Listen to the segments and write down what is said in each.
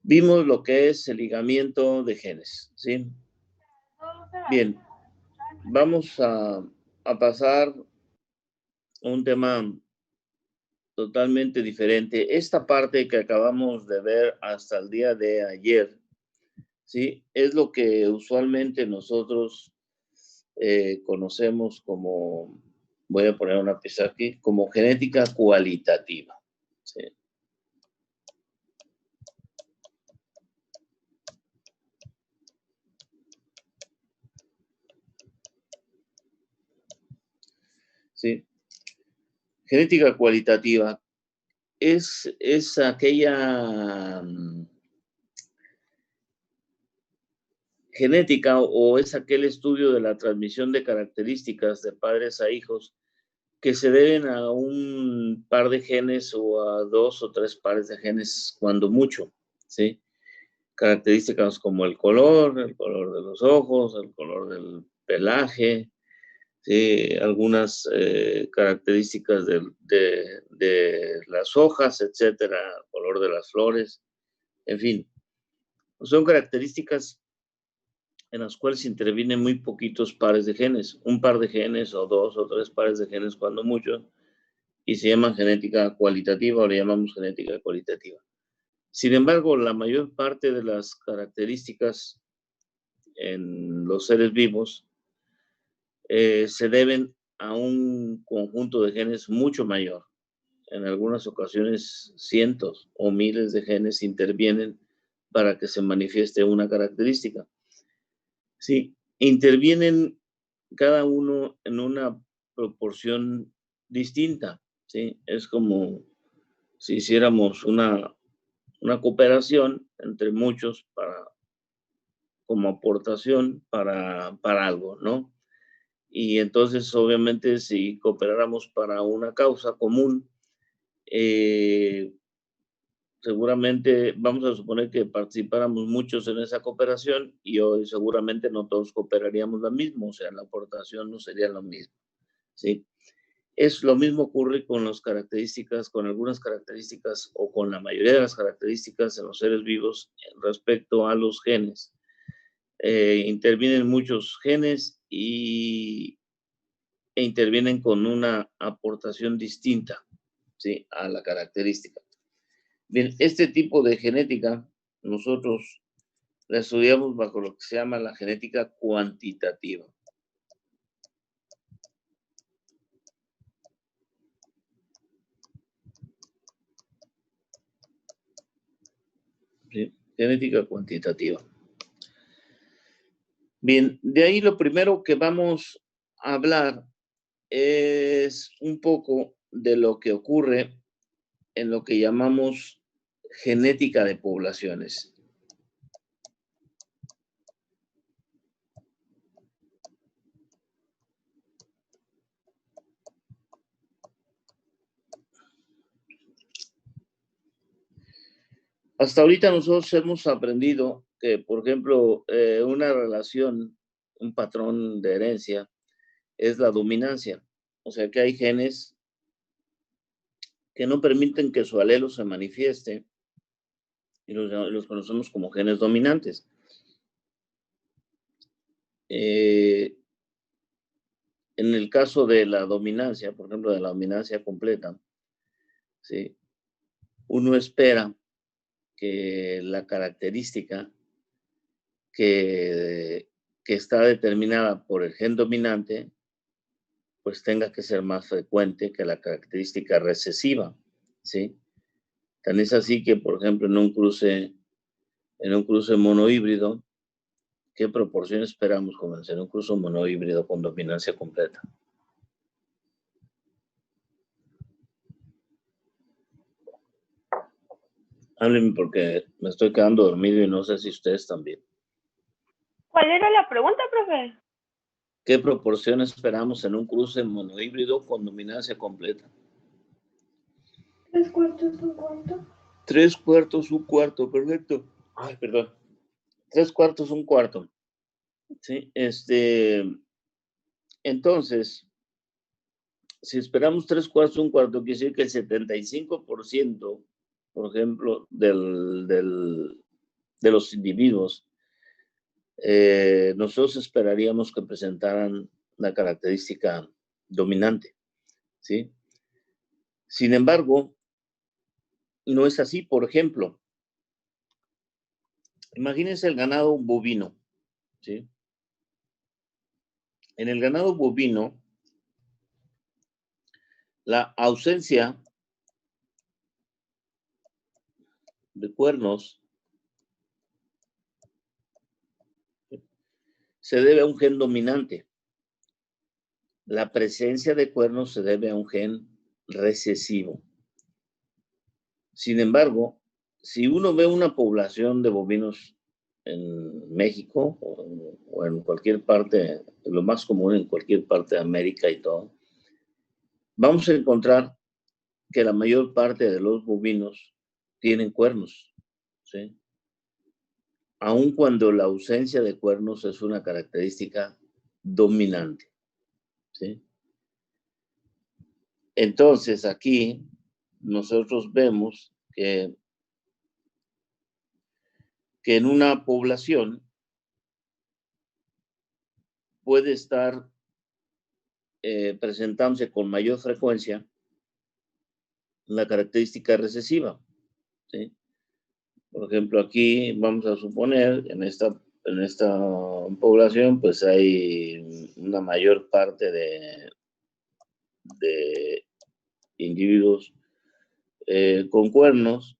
Vimos lo que es el ligamiento de genes, ¿sí? Bien, vamos a pasar a un tema totalmente diferente. Esta parte que acabamos de ver hasta el día de ayer, ¿sí? Es lo que usualmente nosotros conocemos como, voy a poner una pieza aquí, como genética cualitativa, ¿sí? ¿Sí? Genética cualitativa es aquella genética o es aquel estudio de la transmisión de características de padres a hijos que se deben a un par de genes o a 2 o 3 pares de genes, cuando mucho, ¿sí? Características como el color de los ojos, el color del pelaje, ¿sí? Algunas características de las hojas, etcétera, el color de las flores, en fin. Son características en las cuales intervienen muy poquitos pares de genes, un par de genes o 2 o 3 pares de genes cuando mucho, y se llama genética cualitativa o le llamamos genética cualitativa. Sin embargo, la mayor parte de las características en los seres vivos se deben a un conjunto de genes mucho mayor. En algunas ocasiones, cientos o miles de genes intervienen para que se manifieste una característica. Sí, intervienen cada uno en una proporción distinta, ¿sí? Es como si hiciéramos una cooperación entre muchos como aportación para algo, ¿no? Y entonces, obviamente, si cooperáramos para una causa común, eh, seguramente vamos a suponer que participáramos muchos en esa cooperación y hoy seguramente no todos cooperaríamos lo mismo, o sea, la aportación no sería lo mismo, ¿sí? Es lo mismo ocurre con las características, con algunas características o con la mayoría de las características en los seres vivos respecto a los genes. Intervienen muchos genes e intervienen con una aportación distinta, ¿sí? A la característica. Bien, este tipo de genética nosotros la estudiamos bajo lo que se llama la genética cuantitativa. ¿Sí? Genética cuantitativa. Bien, de ahí lo primero que vamos a hablar es un poco de lo que ocurre en lo que llamamos genética de poblaciones. Hasta ahorita nosotros hemos aprendido que, por ejemplo, una relación, un patrón de herencia, es la dominancia. O sea que hay genes que no permiten que su alelo se manifieste y los conocemos como genes dominantes. En el caso de la dominancia, por ejemplo, de la dominancia completa, ¿sí? Uno espera que la característica que, que está determinada por el gen dominante, pues tenga que ser más frecuente que la característica recesiva, ¿sí? Tan es así que, por ejemplo, en un cruce monohíbrido, ¿qué proporción esperamos comenzar un cruce monohíbrido con dominancia completa? Háblenme porque me estoy quedando dormido y no sé si ustedes también. ¿Cuál era la pregunta, profe? ¿Qué proporción esperamos en un cruce monohíbrido con dominancia completa? 3/4, 1/4. 3/4, 1/4, perfecto. Ay, perdón. 3/4, 1/4. Sí, entonces, si esperamos 3/4, 1/4, quiere decir que el 75%, por ejemplo, de los individuos, nosotros esperaríamos que presentaran la característica dominante, ¿sí? Sin embargo, no es así. Por ejemplo, imagínense el ganado bovino, ¿sí? En el ganado bovino, la ausencia de cuernos se debe a un gen dominante. La presencia de cuernos se debe a un gen recesivo. Sin embargo, si uno ve una población de bovinos en México o en cualquier parte, lo más común en cualquier parte de América y todo, vamos a encontrar que la mayor parte de los bovinos tienen cuernos, ¿sí? Aun cuando la ausencia de cuernos es una característica dominante, ¿sí? Entonces, aquí nosotros vemos que en una población puede estar presentándose con mayor frecuencia la característica recesiva, ¿sí? Por ejemplo, aquí vamos a suponer, en esta población, pues hay una mayor parte de individuos con cuernos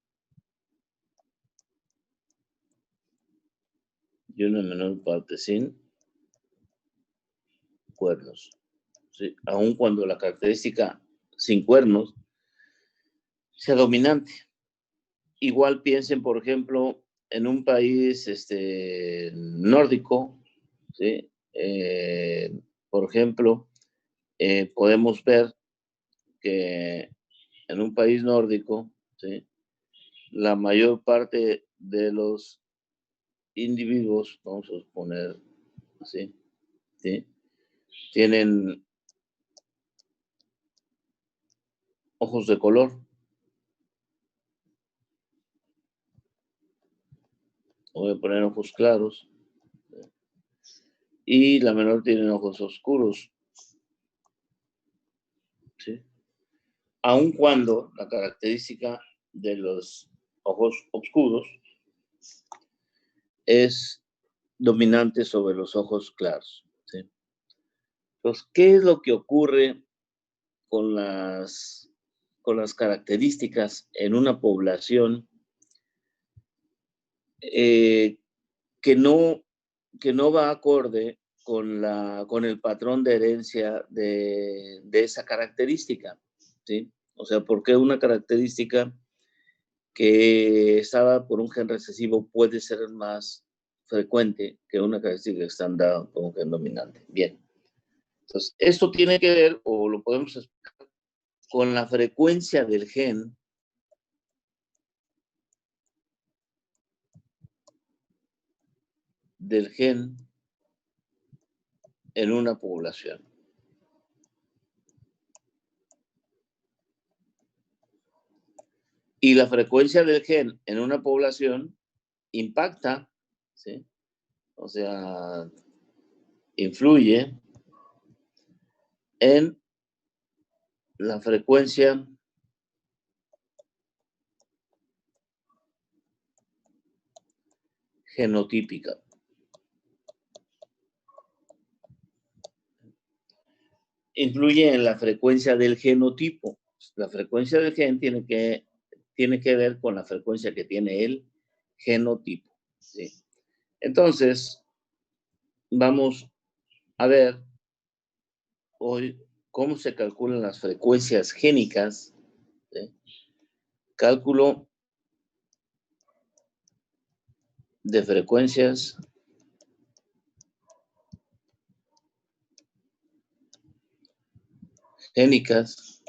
y una menor parte sin cuernos, ¿sí? Aun cuando la característica sin cuernos sea dominante. Igual piensen, por ejemplo, en un país nórdico, ¿sí? Por ejemplo, podemos ver que en un país nórdico, ¿sí? La mayor parte de los individuos, vamos a poner así, ¿sí? Tienen ojos de color. Voy a poner ojos claros. Y la menor tiene ojos oscuros, ¿sí? Aun cuando la característica de los ojos oscuros es dominante sobre los ojos claros, ¿sí? Entonces, ¿qué es lo que ocurre con las características en una población que no va acorde con el patrón de herencia de esa característica, ¿sí? O sea, ¿por qué una característica que está por un gen recesivo puede ser más frecuente que una característica que está dada por un gen dominante? Bien. Entonces, esto tiene que ver, o lo podemos explicar, con la frecuencia del gen en una población. Y la frecuencia del gen en una población impacta, ¿sí? O sea, influye en la frecuencia genotípica. Influye en la frecuencia del genotipo. La frecuencia del gen tiene que ver con la frecuencia que tiene el genotipo, ¿sí? Entonces, vamos a ver hoy cómo se calculan las frecuencias génicas, ¿sí? Cálculo de frecuencias génicas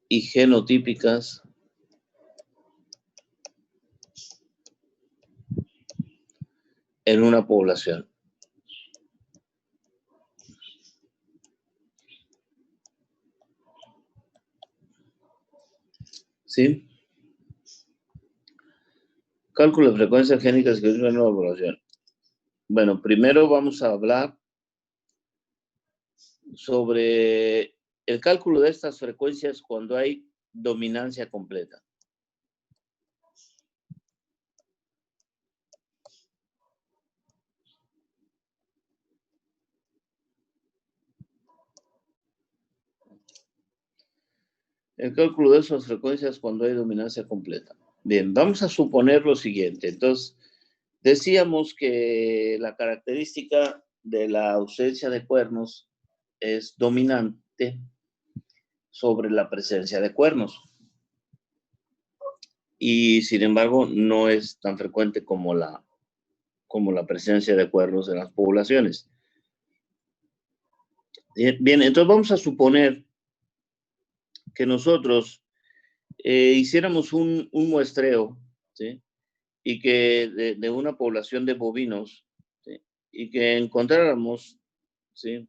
y genotípicas en una población. ¿Sí? Cálculo de frecuencias génicas que es una nueva evaluación. Bueno, primero vamos a hablar sobre el cálculo de estas frecuencias cuando hay dominancia completa. El cálculo de esas frecuencias cuando hay dominancia completa. Bien, vamos a suponer lo siguiente. Entonces, decíamos que la característica de la ausencia de cuernos es dominante sobre la presencia de cuernos. Y sin embargo, no es tan frecuente como la presencia de cuernos en las poblaciones. Bien, entonces vamos a suponer que nosotros hiciéramos un muestreo, ¿sí? Y que de una población de bovinos, ¿sí? Y que encontráramos, ¿sí?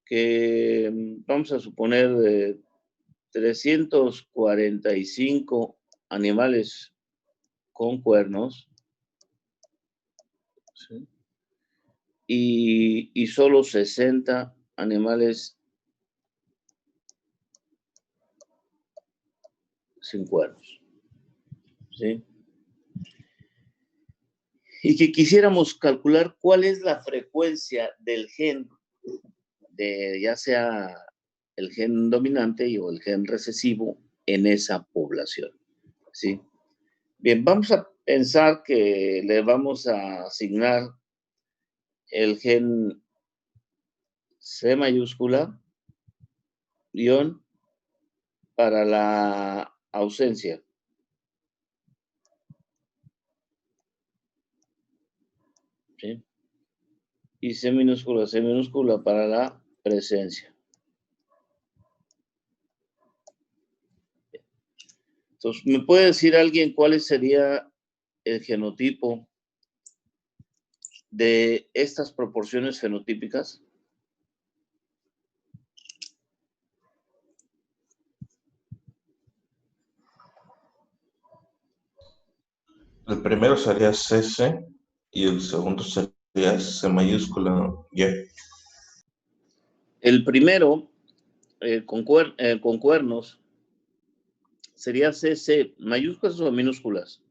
Que vamos a suponer 345 animales con cuernos, ¿sí? Y solo 60 animales sin cuernos, ¿sí? Y que quisiéramos calcular cuál es la frecuencia del gen, de ya sea el gen dominante o el gen recesivo en esa población, ¿sí? Bien, vamos a pensar que le vamos a asignar el gen C mayúscula, guión, para la ausencia. ¿Sí? Y C minúscula para la presencia. Entonces, ¿me puede decir alguien cuál sería el genotipo de estas proporciones fenotípicas? El primero sería CC y el segundo sería C mayúscula Y. El primero, con cuernos, sería CC, mayúsculas o minúsculas.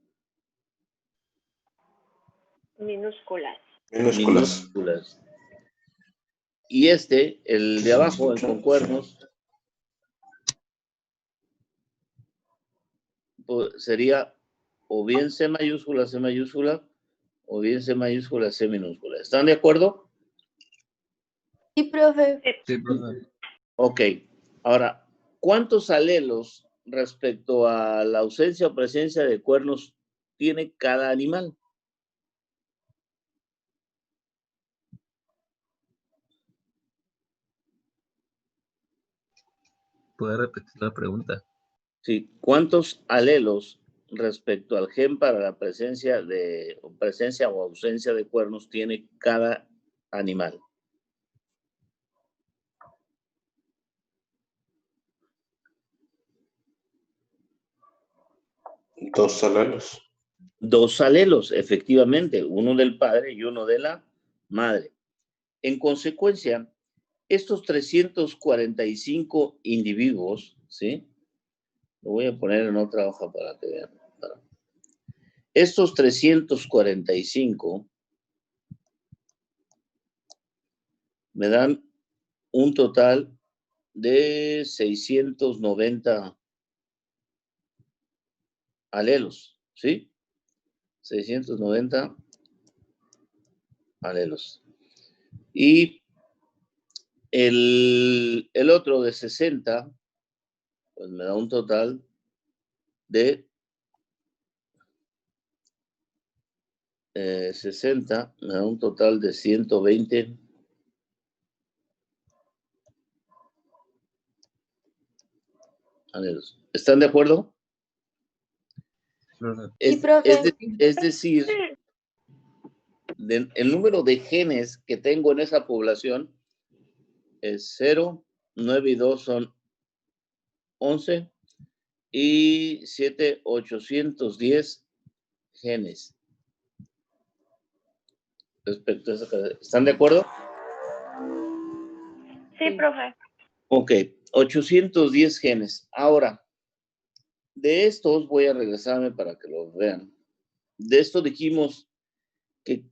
Minúsculas. Minúsculas. Y el de abajo, el con cuernos, pues sería o bien C mayúscula, o bien C mayúscula, C minúscula. ¿Están de acuerdo? Sí, profe. Sí, profe. Ok. Ahora, ¿cuántos alelos respecto a la ausencia o presencia de cuernos tiene cada animal? ¿Puede repetir la pregunta? Sí. ¿Cuántos alelos respecto al gen para la presencia o ausencia de cuernos tiene cada animal? Dos alelos. Dos alelos, efectivamente, uno del padre y uno de la madre. En consecuencia, estos 345 individuos, ¿sí? Lo voy a poner en otra hoja para que vean. Estos 345 me dan un total de 690 alelos, ¿sí? 690 alelos. Y el otro de 60, pues me da un total de 60, me da un total de 120 alelos. ¿Están de acuerdo? Sí, profe. Es decir, el número de genes que tengo en esa población es 0, 9 y 2 son 11 y 7, 810 genes. Respecto a esa cadena. ¿Están de acuerdo? Sí, profe. Ok, 810 genes. Ahora, de estos voy a regresarme para que los vean. De esto dijimos que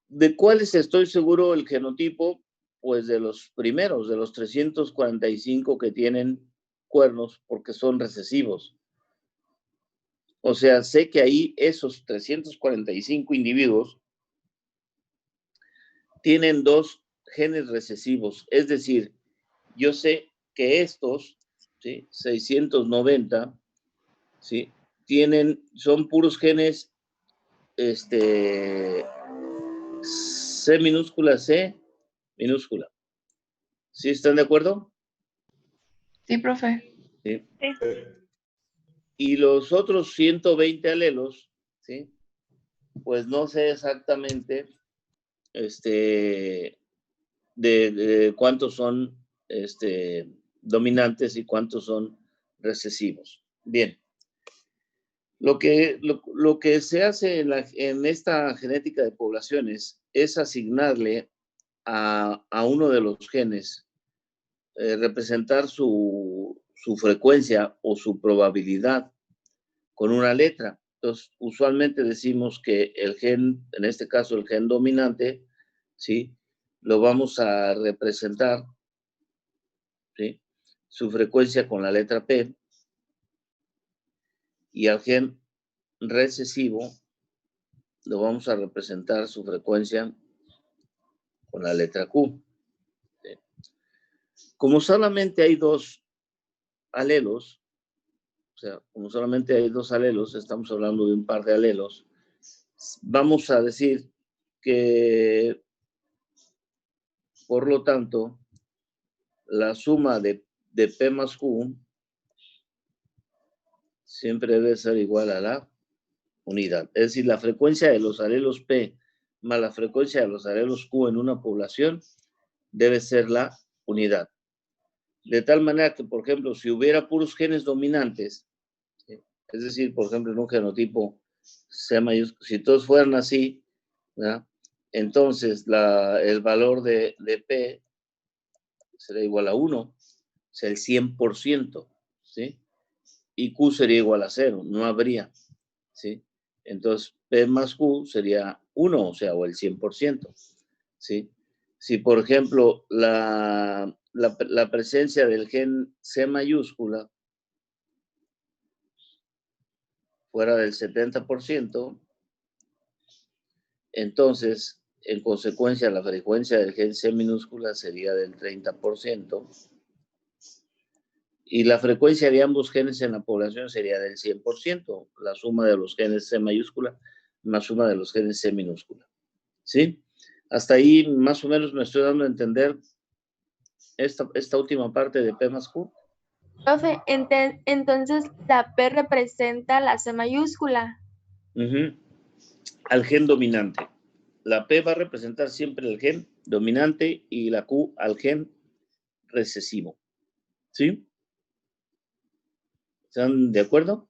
¿de cuáles estoy seguro el genotipo? Pues de los primeros, de los 345 que tienen cuernos porque son recesivos. O sea, sé que ahí esos 345 individuos tienen 2 genes recesivos. Es decir, yo sé que estos, ¿sí? 690, ¿sí? Son puros genes, C minúscula, C minúscula. ¿Sí están de acuerdo? Sí, profe. Sí. Sí. Y los otros 120 alelos, ¿sí? Pues no sé exactamente de cuántos son dominantes y cuántos son recesivos. Bien. Lo que se hace en esta genética de poblaciones es asignarle a uno de los genes, representar su frecuencia o su probabilidad con una letra. Entonces, usualmente decimos que el gen, en este caso el gen dominante, ¿sí? Lo vamos a representar, ¿sí? Su frecuencia con la letra P, y al gen recesivo lo vamos a representar su frecuencia con la letra Q. ¿Sí? Como solamente hay 2 alelos, o sea, como solamente hay 2 alelos, estamos hablando de un par de alelos, vamos a decir que, por lo tanto, la suma de P más Q siempre debe ser igual a la unidad. Es decir, la frecuencia de los alelos P más la frecuencia de los alelos Q en una población debe ser la unidad. De tal manera que, por ejemplo, si hubiera puros genes dominantes, ¿sí? Es decir, por ejemplo, en un genotipo C mayúsculo, si todos fueran así, ¿verdad? Entonces el valor de P será igual a 1, o sea, el 100%, ¿sí? Y Q sería igual a 0, no habría, ¿sí? Entonces, P más Q sería 1, o sea, o el 100%, ¿sí? Si, por ejemplo, la presencia del gen C mayúscula fuera del 70%, entonces, en consecuencia, la frecuencia del gen C minúscula sería del 30%, y la frecuencia de ambos genes en la población sería del 100%, la suma de los genes C mayúscula más suma de los genes C minúscula. ¿Sí? Hasta ahí más o menos me estoy dando a entender esta última parte de P más Q. Profe, entonces la P representa la C mayúscula. Al gen dominante. La P va a representar siempre el gen dominante y la Q al gen recesivo. ¿Sí? ¿Están de acuerdo?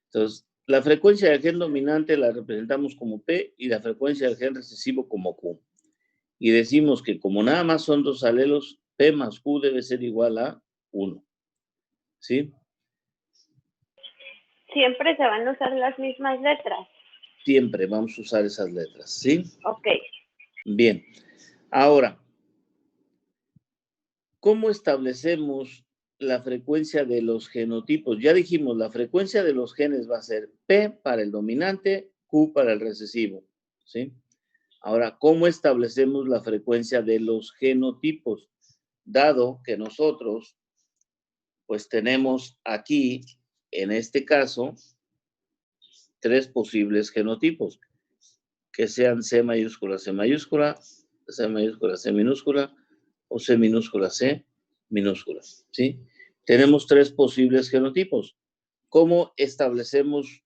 Entonces, la frecuencia del gen dominante la representamos como P y la frecuencia del gen recesivo como Q. Y decimos que como nada más son 2 alelos, P más Q debe ser igual a 1. ¿Sí? Siempre se van a usar las mismas letras. Siempre vamos a usar esas letras, ¿sí? Ok. Bien. Ahora, ¿cómo establecemos la frecuencia de los genotipos? Ya dijimos, la frecuencia de los genes va a ser P para el dominante, Q para el recesivo, ¿sí? Ahora, ¿cómo establecemos la frecuencia de los genotipos? Dado que nosotros, pues tenemos aquí, en este caso, 3 posibles genotipos, que sean C mayúscula, C mayúscula, C mayúscula, C minúscula, o C minúscula, C minúscula, ¿sí? Tenemos 3 posibles genotipos. ¿Cómo establecemos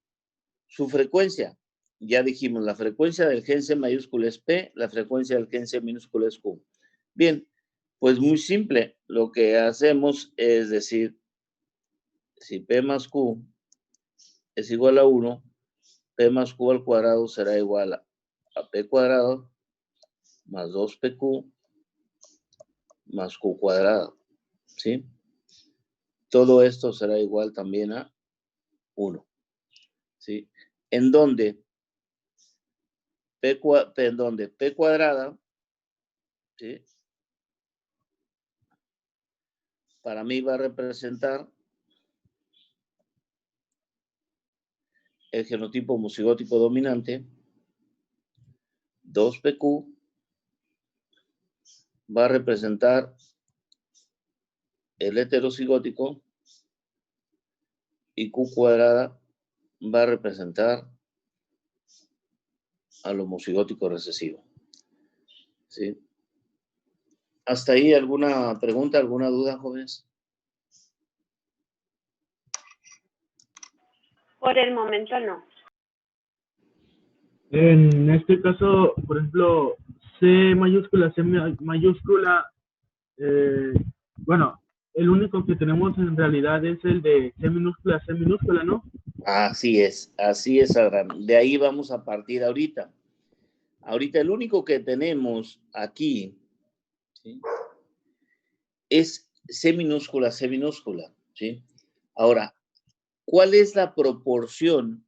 su frecuencia? Ya dijimos, la frecuencia del gen C mayúscula es P, la frecuencia del gen C minúscula es Q. Bien, pues muy simple. Lo que hacemos es decir, si P más Q es igual a 1, P más Q al cuadrado será igual a P cuadrado más 2PQ más Q cuadrado, ¿sí? Todo esto será igual también a 1, ¿sí? En donde P cuadrada, ¿sí? Para mí va a representar el genotipo homocigótico dominante. 2PQ va a representar el heterocigótico y Q cuadrada va a representar al homocigótico recesivo, ¿sí? ¿Hasta ahí alguna pregunta, alguna duda, jóvenes? Por el momento no. En este caso, por ejemplo, C mayúscula, bueno, el único que tenemos en realidad es el de C minúscula, ¿no? Así es, Abraham. De ahí vamos a partir ahorita. Ahorita el único que tenemos aquí, ¿sí?, es C minúscula, ¿sí? Ahora, ¿cuál es la proporción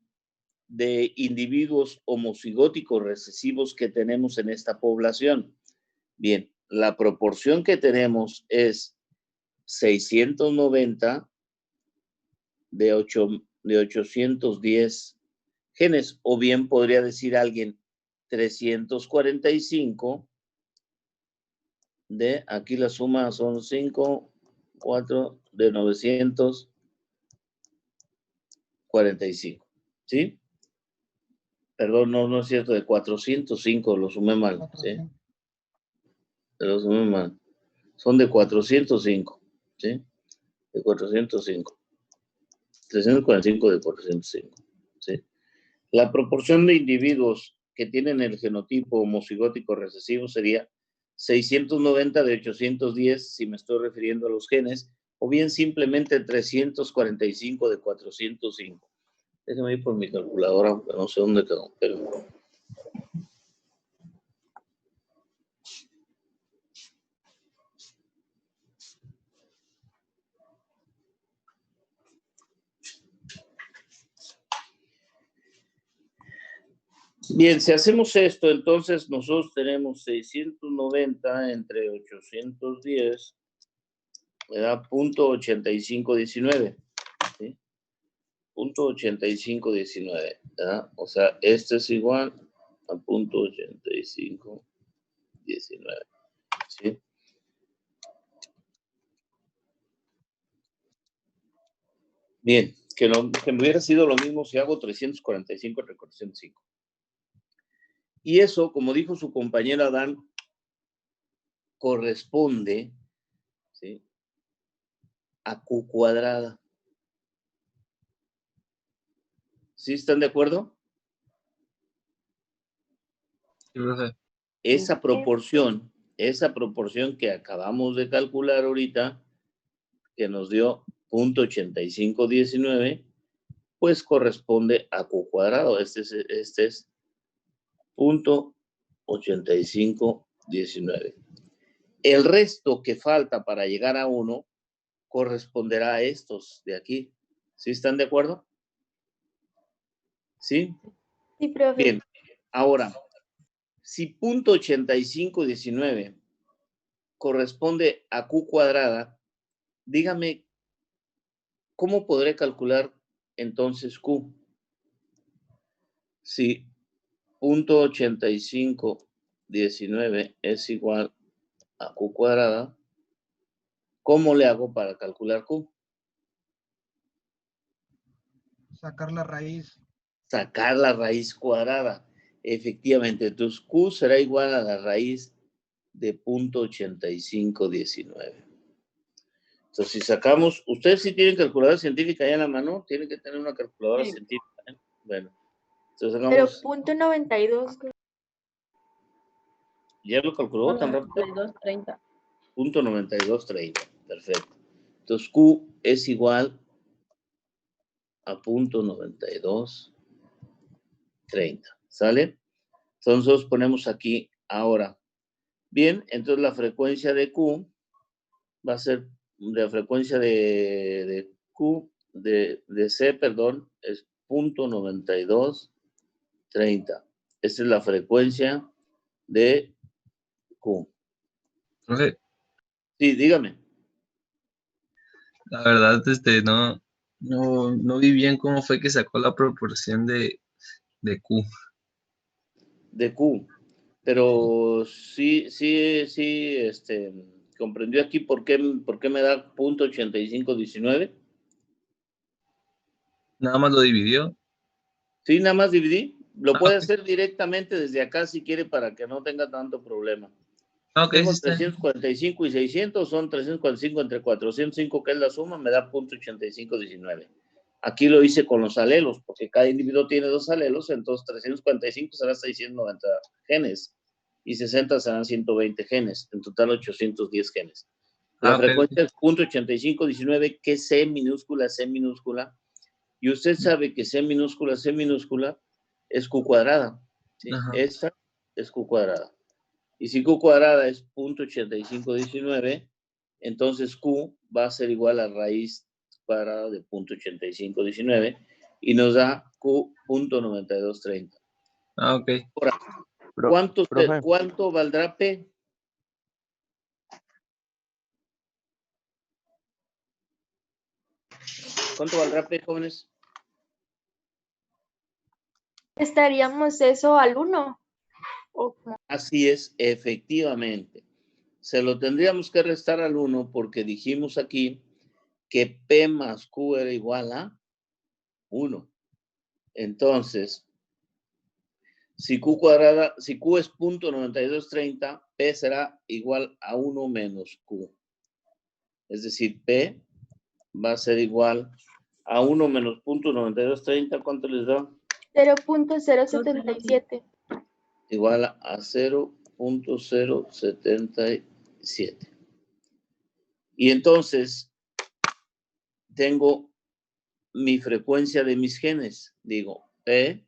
de individuos homocigóticos recesivos que tenemos en esta población? Bien, la proporción que tenemos es 690 de 810 genes, o bien podría decir alguien 345 de, aquí la suma son 5, 4, de 945, ¿sí? Perdón, no es cierto, de 405, lo sumé mal, ¿sí? Lo sumé mal. Son de 405, ¿sí? De 405. 345 de 405, ¿sí? La proporción de individuos que tienen el genotipo homocigótico recesivo sería 690 de 810, si me estoy refiriendo a los genes, o bien simplemente 345 de 405. Déjame ir por mi calculadora, aunque no sé dónde quedó, pero... Bien, si hacemos esto, entonces nosotros tenemos 690 entre 810, me da .8519, ¿sí? .8519, ¿verdad? O sea, este es igual a .8519, ¿sí? Bien, que me hubiera sido lo mismo si hago 345 entre 405. Y eso, como dijo su compañera Adán, corresponde, ¿sí?, a Q cuadrada. ¿Sí están de acuerdo? Sí, profe. Esa proporción que acabamos de calcular ahorita, que nos dio .8519, pues corresponde a Q cuadrado. Este es .8519. El resto que falta para llegar a 1 corresponderá a estos de aquí. ¿Sí están de acuerdo? ¿Sí? Sí, profe. Bien. Ahora, si .8519 corresponde a Q cuadrada, dígame, ¿cómo podré calcular entonces Q? Si .8519 es igual a Q cuadrada, ¿cómo le hago para calcular Q? Sacar la raíz. Sacar la raíz cuadrada. Efectivamente, entonces Q será igual a la raíz de .8519. Entonces, si sacamos, ustedes sí tienen calculadora científica ahí en la mano, tienen que tener una calculadora científica, ¿eh? Bueno, entonces Pero sacamos, .92. ¿ya lo calculó tan rápido? 92.30. .9230, perfecto. Entonces, Q es igual a .9230. 30. ¿Sale? Entonces ponemos aquí ahora. Bien, entonces la frecuencia de Q va a ser, la frecuencia de Q, de C, perdón, es 0.9230. Esta es la frecuencia de Q. Profe, Sí, dígame. la verdad, no vi bien cómo fue que sacó la proporción de Q. De Q. Pero sí, comprendió aquí por qué me da 0.8519. Nada más lo dividió. Sí, nada más dividí. Lo puede Ok. hacer directamente desde acá si quiere para que no tenga tanto problema. Ok, sí Tengo está bien. 345 y 600, son 345 entre 405, que es la suma, me da 0.8519. Aquí lo hice con los alelos, porque cada individuo tiene 2 alelos, entonces 345 será 690 genes y 60 serán 120 genes, en total 810 genes. La Ok. frecuencia es 0.8519, que es C minúscula, y usted sabe que C minúscula es Q cuadrada, ¿sí? Ajá. Esta es Q cuadrada. Y si Q cuadrada es 0.8519, entonces Q va a ser igual a raíz cuadrada de 0.8519 y nos da Q.9230. Ok. Ahora, Profe, ¿cuánto valdrá P? ¿Cuánto valdrá P, jóvenes? ¿Estaríamos eso al 1? Así es, efectivamente. Se lo tendríamos que restar al 1 porque dijimos aquí que P más Q era igual a 1. Entonces, si Q es 0.9230, P será igual a 1 menos Q. Es decir, P va a ser igual a 1 menos 0.9230. ¿Cuánto les da? 0.077. Igual a 0.077. Y entonces, tengo mi frecuencia de mis genes. Digo, P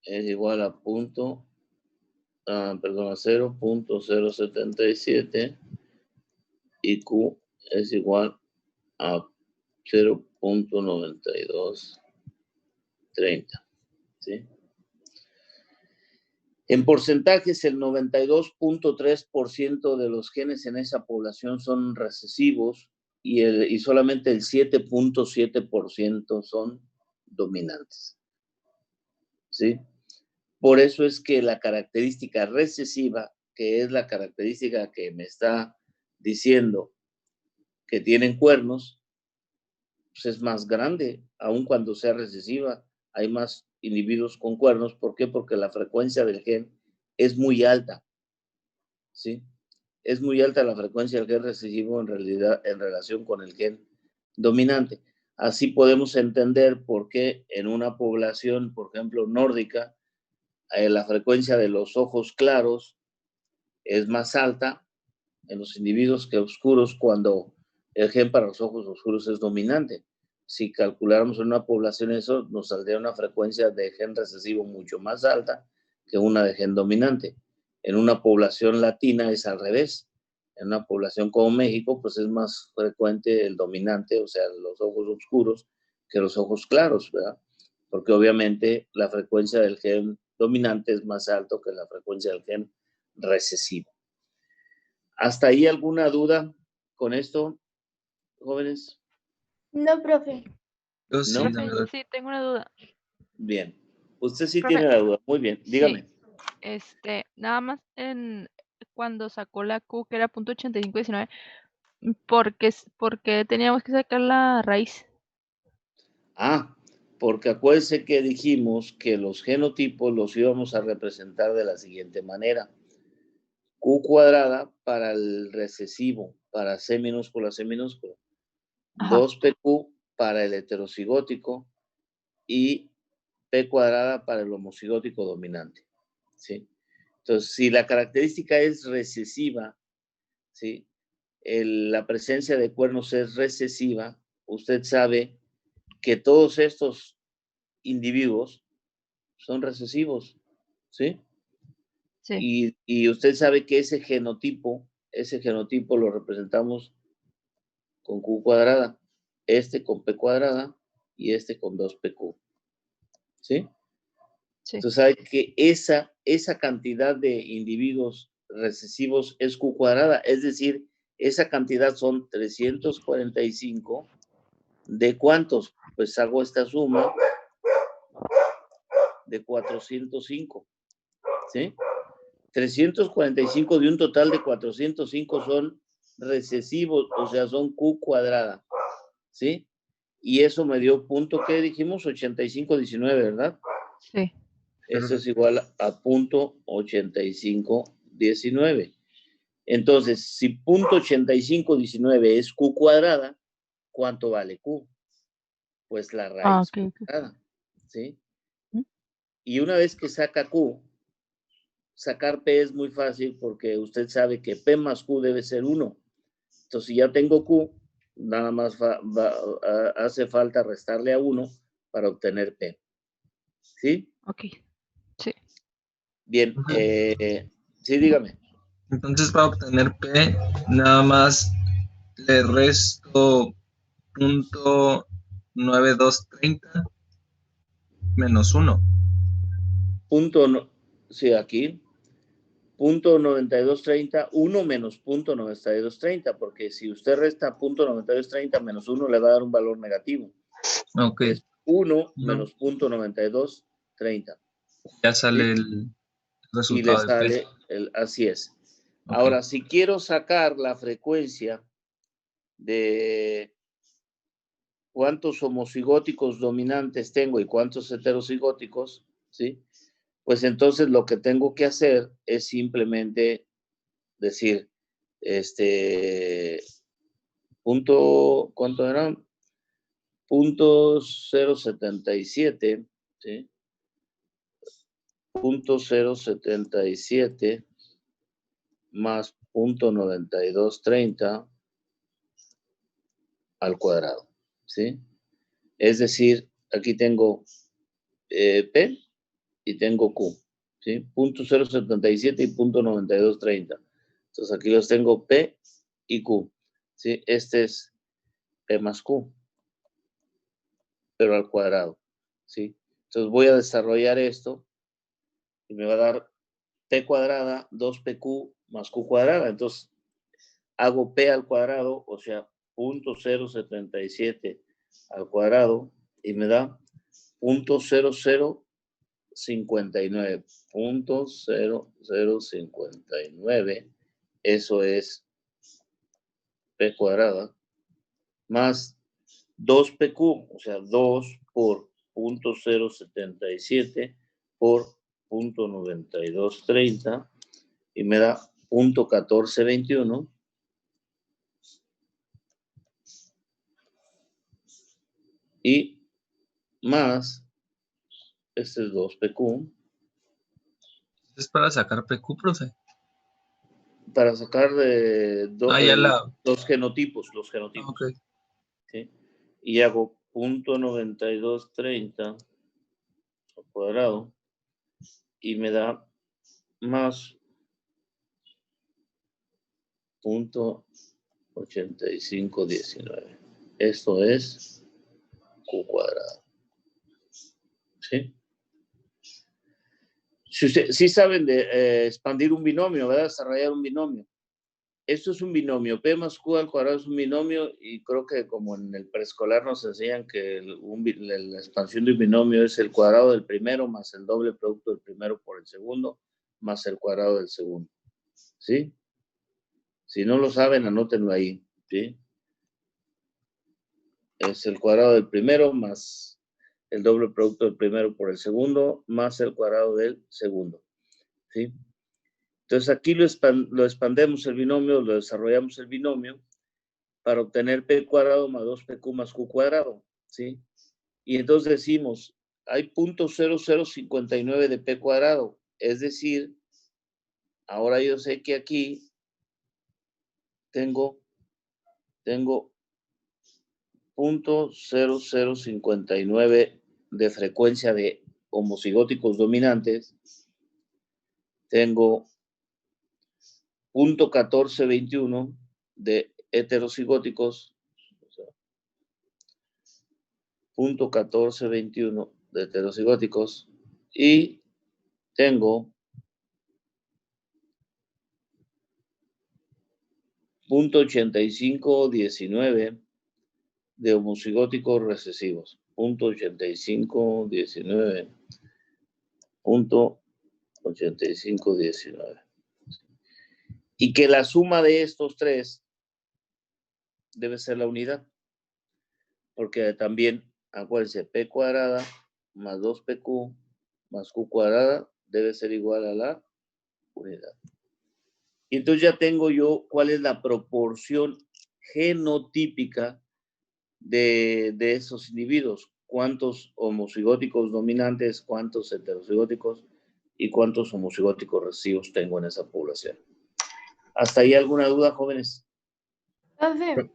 es igual a 0.077 y Q es igual a 0.9230. ¿Sí? En porcentajes, el 92.3% de los genes en esa población son recesivos y solamente el 7.7% son dominantes. ¿Sí? Por eso es que la característica recesiva, que es la característica que me está diciendo que tienen cuernos, pues es más grande, aun cuando sea recesiva, hay más individuos con cuernos. ¿Por qué? Porque la frecuencia del gen es muy alta, ¿sí? Es muy alta la frecuencia del gen recesivo en realidad en relación con el gen dominante. Así podemos entender por qué en una población, por ejemplo, nórdica, la frecuencia de los ojos claros es más alta en los individuos que oscuros cuando el gen para los ojos oscuros es dominante. Si calculáramos en una población eso, nos saldría una frecuencia de gen recesivo mucho más alta que una de gen dominante. En una población latina es al revés. En una población como México, pues es más frecuente el dominante, o sea, los ojos oscuros, que los ojos claros, ¿verdad? Porque obviamente la frecuencia del gen dominante es más alto que la frecuencia del gen recesivo. ¿Hasta ahí alguna duda con esto, jóvenes? No, profe. Yo sí, ¿No? la verdad. Sí, tengo una duda. Bien. Usted sí Profe, tiene la duda. Muy bien. Dígame. nada más cuando sacó la Q, que era 0.8519, ¿por qué teníamos que sacar la raíz? Porque acuérdense que dijimos que los genotipos los íbamos a representar de la siguiente manera. Q cuadrada para el recesivo, para C minúscula, Ajá. 2PQ para el heterocigótico y P cuadrada para el homocigótico dominante. ¿Sí? Entonces, si la característica es recesiva, ¿sí? La presencia de cuernos es recesiva, usted sabe que todos estos individuos son recesivos, ¿sí? Sí. Y usted sabe que ese genotipo lo representamos con Q cuadrada, este con P cuadrada y este con 2PQ, ¿sí? Sí. Entonces sabe que esa cantidad de individuos recesivos es Q cuadrada, es decir, esa cantidad son 345. ¿De cuántos? Pues hago esta suma de 405, ¿sí? 345 de un total de 405 son recesivos, o sea, son Q cuadrada, ¿sí? Y eso me dio punto, ¿qué dijimos? 8519, ¿verdad? Sí. Esto es igual a punto 8519. Entonces, si punto 8519 es Q cuadrada, ¿cuánto vale Q? Pues la raíz Ok. cuadrada, ¿sí? ¿Mm? Y una vez que saca Q, sacar P es muy fácil porque usted sabe que P más Q debe ser 1. Entonces, si ya tengo Q, nada más hace falta restarle a 1 para obtener P. ¿Sí? Ok. Sí. Bien. Sí, dígame. Entonces, para obtener P, nada más le resto punto 9230 menos 1. Punto, sí, aquí. Punto 9230, 1 menos punto 9230, porque si usted resta punto 9230 menos 1 le va a dar un valor negativo. Ok. Es 1 menos punto 9230. Ya sale ¿sí? el Y resultado le sale de P. así es. Okay. Ahora, si quiero sacar la frecuencia de cuántos homocigóticos dominantes tengo y cuántos heterocigóticos, ¿sí? Pues entonces lo que tengo que hacer es simplemente decir, punto, ¿cuánto eran? Punto 077, ¿sí? Punto 077 más punto 9230 al cuadrado, ¿sí? Es decir, aquí tengo P y tengo Q, ¿sí? Punto 077 y punto 9230. Entonces aquí los tengo P y Q, ¿sí? Este es P más Q, pero al cuadrado, ¿sí? Entonces voy a desarrollar esto y me va a dar P cuadrada 2PQ más Q cuadrada. Entonces hago P al cuadrado, o sea, punto 077 al cuadrado y me da punto 0059. Punto 0059. Eso es P cuadrada más 2PQ, o sea, 2 por punto 077 por punto 9230 y me da punto 1421 y más, este es 2PQ. Es para sacar PQ, profe. Para sacar los genotipos, Okay. ¿sí? Y hago punto 9230 al cuadrado y me da más punto 8519. Esto es Q cuadrado. ¿Sí? Si ustedes sí saben de expandir un binomio, ¿verdad? Desarrollar un binomio. Esto es un binomio. P más Q al cuadrado es un binomio y creo que como en el preescolar nos enseñan que la expansión de un binomio es el cuadrado del primero más el doble producto del primero por el segundo más el cuadrado del segundo. ¿Sí? Si no lo saben, anótenlo ahí. ¿Sí? Es el cuadrado del primero más el doble producto del primero por el segundo más el cuadrado del segundo. ¿Sí? Entonces aquí lo expandemos el binomio, lo desarrollamos el binomio para obtener P cuadrado más 2PQ más Q cuadrado, ¿sí? Y entonces decimos, hay punto 0059 de P cuadrado, es decir, ahora yo sé que aquí tengo punto 0059 de frecuencia de homocigóticos dominantes, tengo 0.1421 de heterocigóticos, o sea, 0.1421 de heterocigóticos, y tengo 0.8519 de homocigóticos recesivos. 0.8519. 0.8519. Y que la suma de estos tres debe ser la unidad. Porque también, acuérdense, P cuadrada más 2PQ más Q cuadrada debe ser igual a la unidad. Y entonces ya tengo yo cuál es la proporción genotípica de esos individuos. Cuántos homocigóticos dominantes, cuántos heterocigóticos y cuántos homocigóticos recesivos tengo en esa población. ¿Hasta ahí alguna duda, jóvenes? Profe,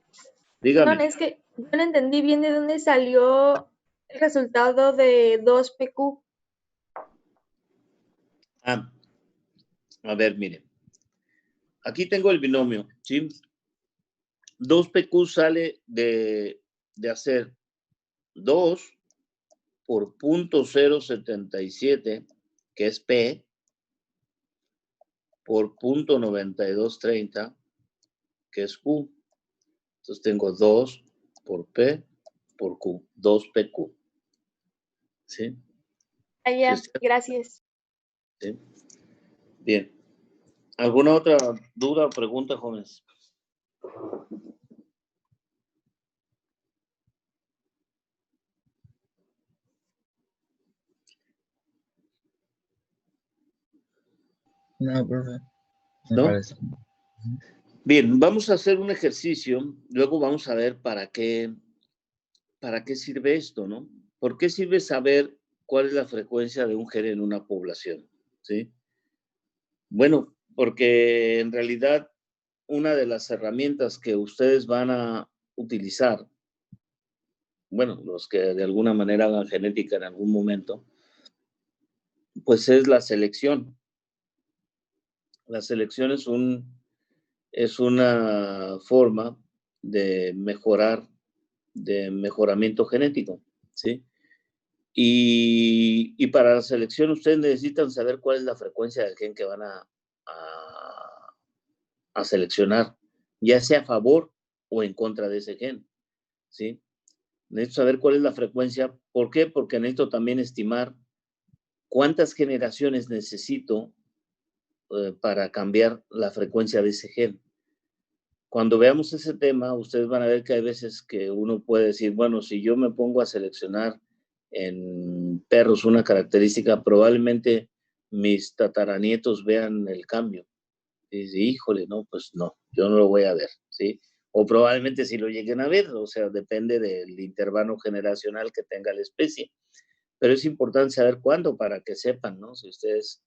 Dígame. no, es que yo no entendí bien de dónde salió el resultado de 2PQ. A ver, miren. Aquí tengo el binomio, ¿sí? 2PQ sale de hacer 2 por 0.077, que es P, por 0.9230, que es Q. Entonces tengo 2 por P por Q, 2PQ. ¿Sí? Ah, ya, gracias. ¿Sí? Bien. ¿Alguna otra duda o pregunta, jóvenes? No, profe. Me ¿No? parece. Bien, vamos a hacer un ejercicio, luego vamos a ver para qué sirve esto, ¿no? ¿Por qué sirve saber cuál es la frecuencia de un gen en una población? ¿Sí? Bueno, porque en realidad una de las herramientas que ustedes van a utilizar, bueno, los que de alguna manera hagan genética en algún momento, pues es la selección. La selección es una forma de mejoramiento genético, ¿sí? Y para la selección ustedes necesitan saber cuál es la frecuencia del gen que van a seleccionar, ya sea a favor o en contra de ese gen, ¿sí? Necesito saber cuál es la frecuencia. ¿Por qué? Porque necesito también estimar cuántas generaciones necesito para cambiar la frecuencia de ese gen. Cuando veamos ese tema, ustedes van a ver que hay veces que uno puede decir, bueno, si yo me pongo a seleccionar en perros una característica, probablemente mis tataranietos vean el cambio. Y dice, híjole, no, pues no, yo no lo voy a ver, ¿sí? O probablemente si lo lleguen a ver, o sea, depende del intervalo generacional que tenga la especie. Pero es importante saber cuándo para que sepan, ¿no? Si ustedes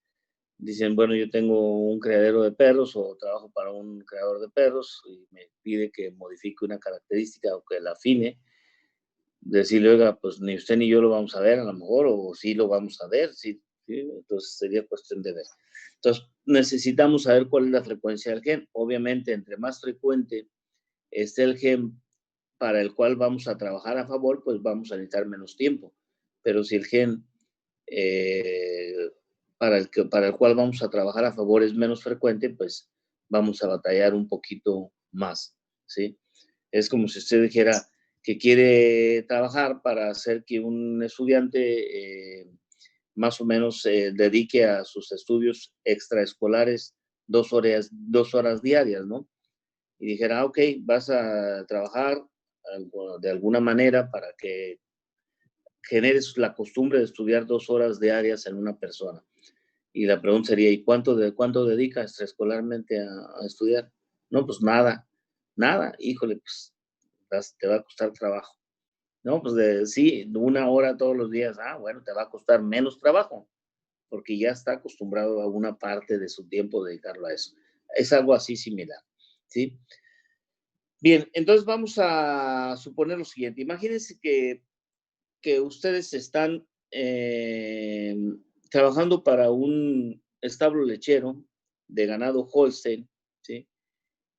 dicen, bueno, yo tengo un criadero de perros o trabajo para un criador de perros y me pide que modifique una característica o que la afine, decirle, oiga, pues ni usted ni yo lo vamos a ver a lo mejor, o sí lo vamos a ver, sí, ¿sí? Entonces sería cuestión de ver. Entonces necesitamos saber cuál es la frecuencia del gen. Obviamente, entre más frecuente esté el gen para el cual vamos a trabajar a favor, pues vamos a necesitar menos tiempo. Pero si el gen para el cual vamos a trabajar a favor es menos frecuente, pues vamos a batallar un poquito más, ¿sí? Es como si usted dijera que quiere trabajar para hacer que un estudiante más o menos dedique a sus estudios extraescolares 2 horas diarias, ¿no? Y dijera, ok, vas a trabajar de alguna manera para que generes la costumbre de estudiar 2 horas diarias en una persona. Y la pregunta sería, ¿y cuánto dedica extraescolarmente a estudiar? No, pues nada, híjole, pues te va a costar trabajo. No, pues sí, 1 hora todos los días, bueno, te va a costar menos trabajo, porque ya está acostumbrado a una parte de su tiempo dedicarlo a eso. Es algo así similar, ¿sí? Bien, entonces vamos a suponer lo siguiente. Imagínense que ustedes están trabajando para un establo lechero de ganado Holstein, ¿sí?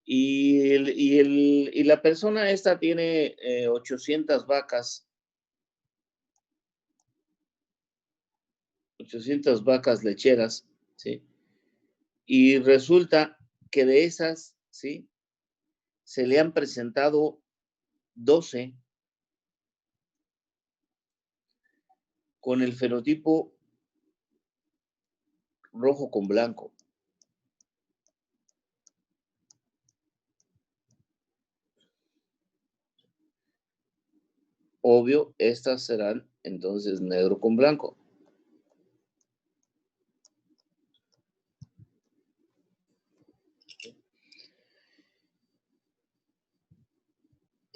Y la persona esta tiene 800 vacas, 800 vacas lecheras, ¿sí? Y resulta que de esas, ¿sí? Se le han presentado 12 con el fenotipo rojo con blanco. Obvio, estas serán entonces negro con blanco.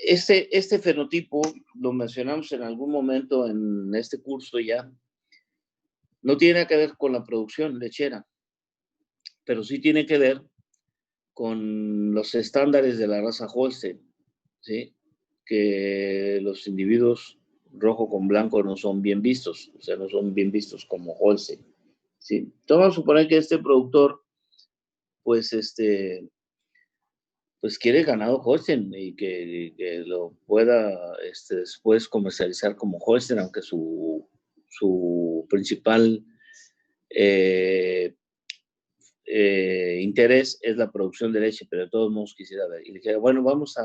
Este fenotipo, lo mencionamos en algún momento en este curso ya, no tiene que ver con la producción lechera, pero sí tiene que ver con los estándares de la raza Holstein, ¿sí? Que los individuos rojo con blanco no son bien vistos, o sea, no son bien vistos como Holstein, ¿sí? Entonces vamos a suponer que este productor, pues, pues quiere ganado Holstein y que lo pueda después comercializar como Holstein, aunque su principal interés es la producción de leche, pero de todos modos quisiera ver. Y le dije, bueno, vamos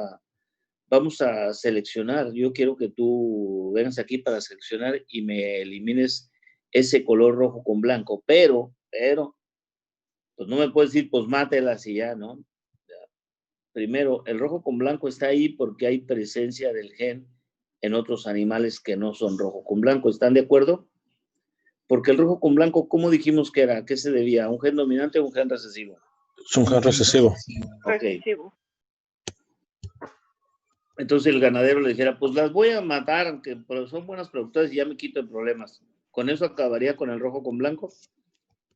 a seleccionar, yo quiero que tú vengas aquí para seleccionar y me elimines ese color rojo con blanco, pero, pues no me puedes decir, pues mátelas y ya, ¿no? Primero, el rojo con blanco está ahí porque hay presencia del gen en otros animales que no son rojo con blanco. ¿Están de acuerdo? Porque el rojo con blanco, ¿cómo dijimos que era? ¿A qué se debía? ¿A un gen dominante o un gen recesivo? Es un gen recesivo. Ok. Recesivo. Entonces el ganadero le dijera, pues las voy a matar, aunque son buenas productoras y ya me quito de problemas. ¿Con eso acabaría con el rojo con blanco?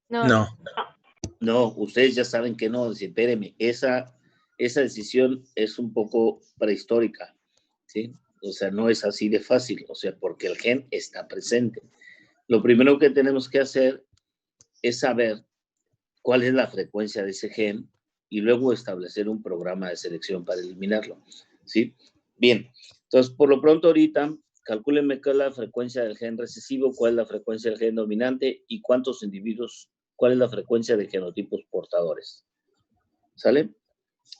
No. No. No, ustedes ya saben que no. Dice, espéreme, esa decisión es un poco prehistórica, ¿sí? O sea, no es así de fácil, o sea, porque el gen está presente. Lo primero que tenemos que hacer es saber cuál es la frecuencia de ese gen y luego establecer un programa de selección para eliminarlo, ¿sí? Bien, entonces, por lo pronto ahorita, calcúlenme cuál es la frecuencia del gen recesivo, cuál es la frecuencia del gen dominante y cuántos individuos, cuál es la frecuencia de genotipos portadores, ¿sale?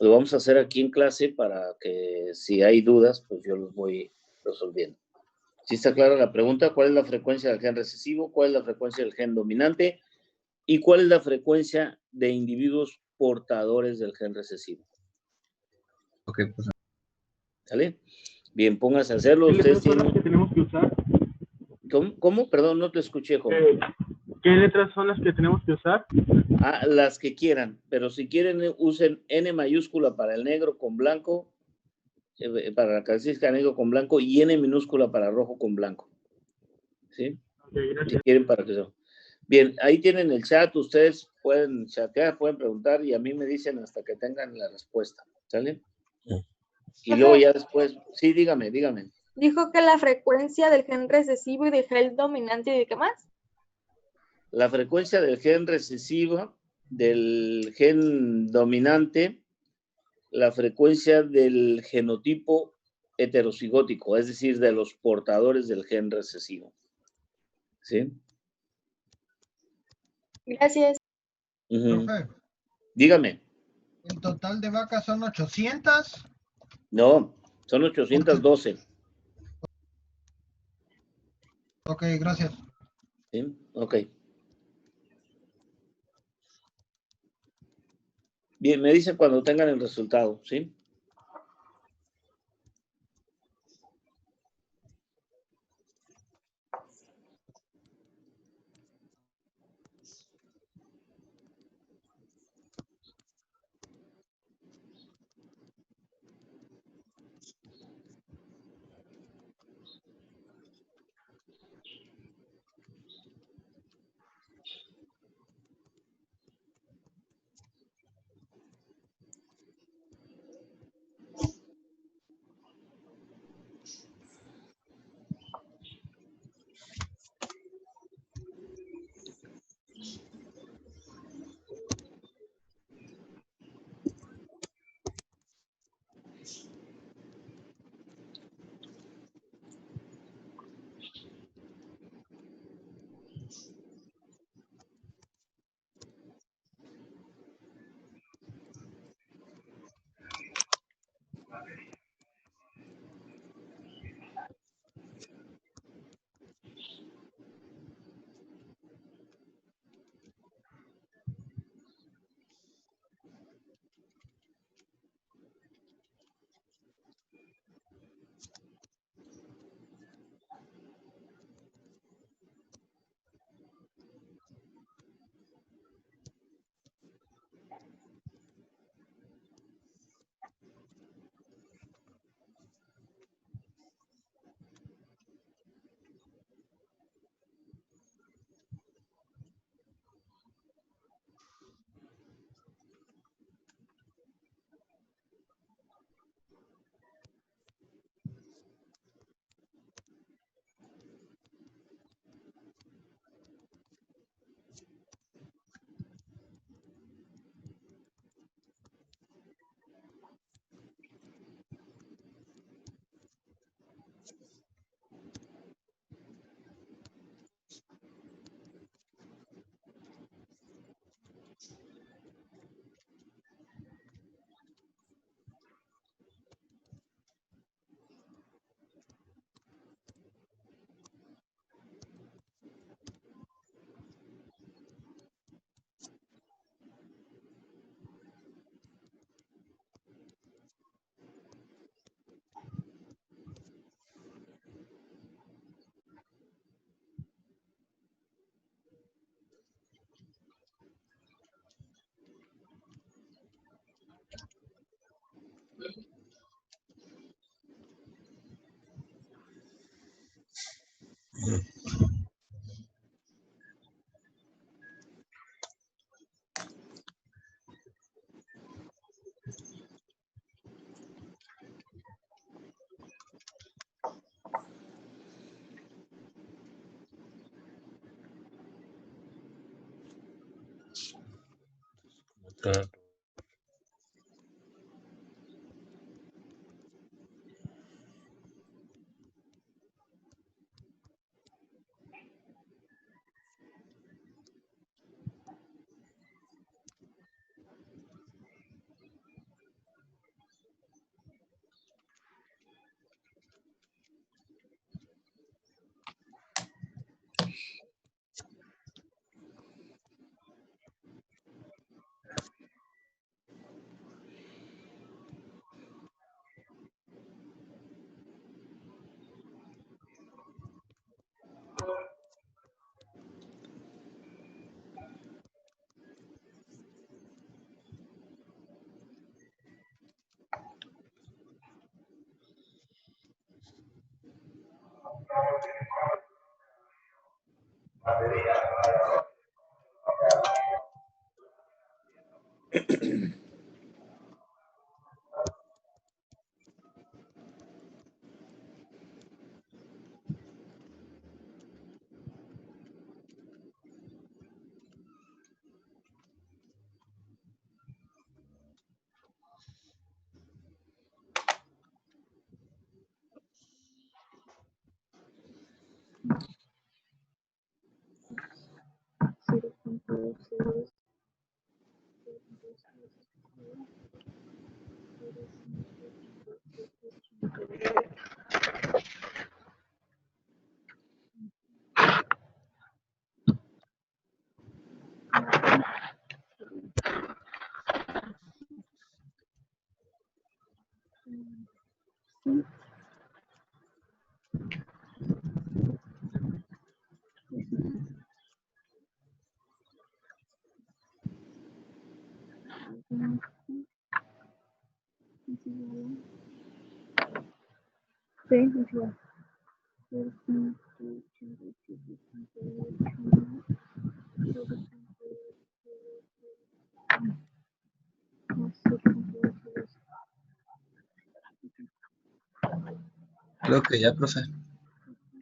Lo vamos a hacer aquí en clase para que si hay dudas, pues yo los voy resolviendo. ¿Sí está clara la pregunta? ¿Cuál es la frecuencia del gen recesivo? ¿Cuál es la frecuencia del gen dominante? ¿Y cuál es la frecuencia de individuos portadores del gen recesivo? Ok, pues. ¿Sale? Bien, pónganse a hacerlo. ¿Qué Ustedes letras son las tienen... que tenemos que usar? ¿Cómo? Perdón, no te escuché, joven. ¿Qué letras son las que tenemos que usar? Las que quieran, pero si quieren usen N mayúscula para el negro con blanco, para la característica negro con blanco y N minúscula para rojo con blanco. ¿Sí? Okay, Si gracias. quieren para que sea. Bien, ahí tienen el chat, ustedes pueden chatear, pueden preguntar y a mí me dicen hasta que tengan la respuesta, ¿sale? Y luego ya después, sí, dígame. Dijo que la frecuencia del gen recesivo y del gen dominante y de qué más. La frecuencia del gen recesivo, del gen dominante, la frecuencia del genotipo heterocigótico, es decir, de los portadores del gen recesivo. ¿Sí? Gracias. Profe, Dígame. el total de vacas son 800. No, son 812. Ok, gracias. ¿Sí? Ok. Bien, me dicen cuando tengan el resultado, ¿sí? Creo que ya, profe.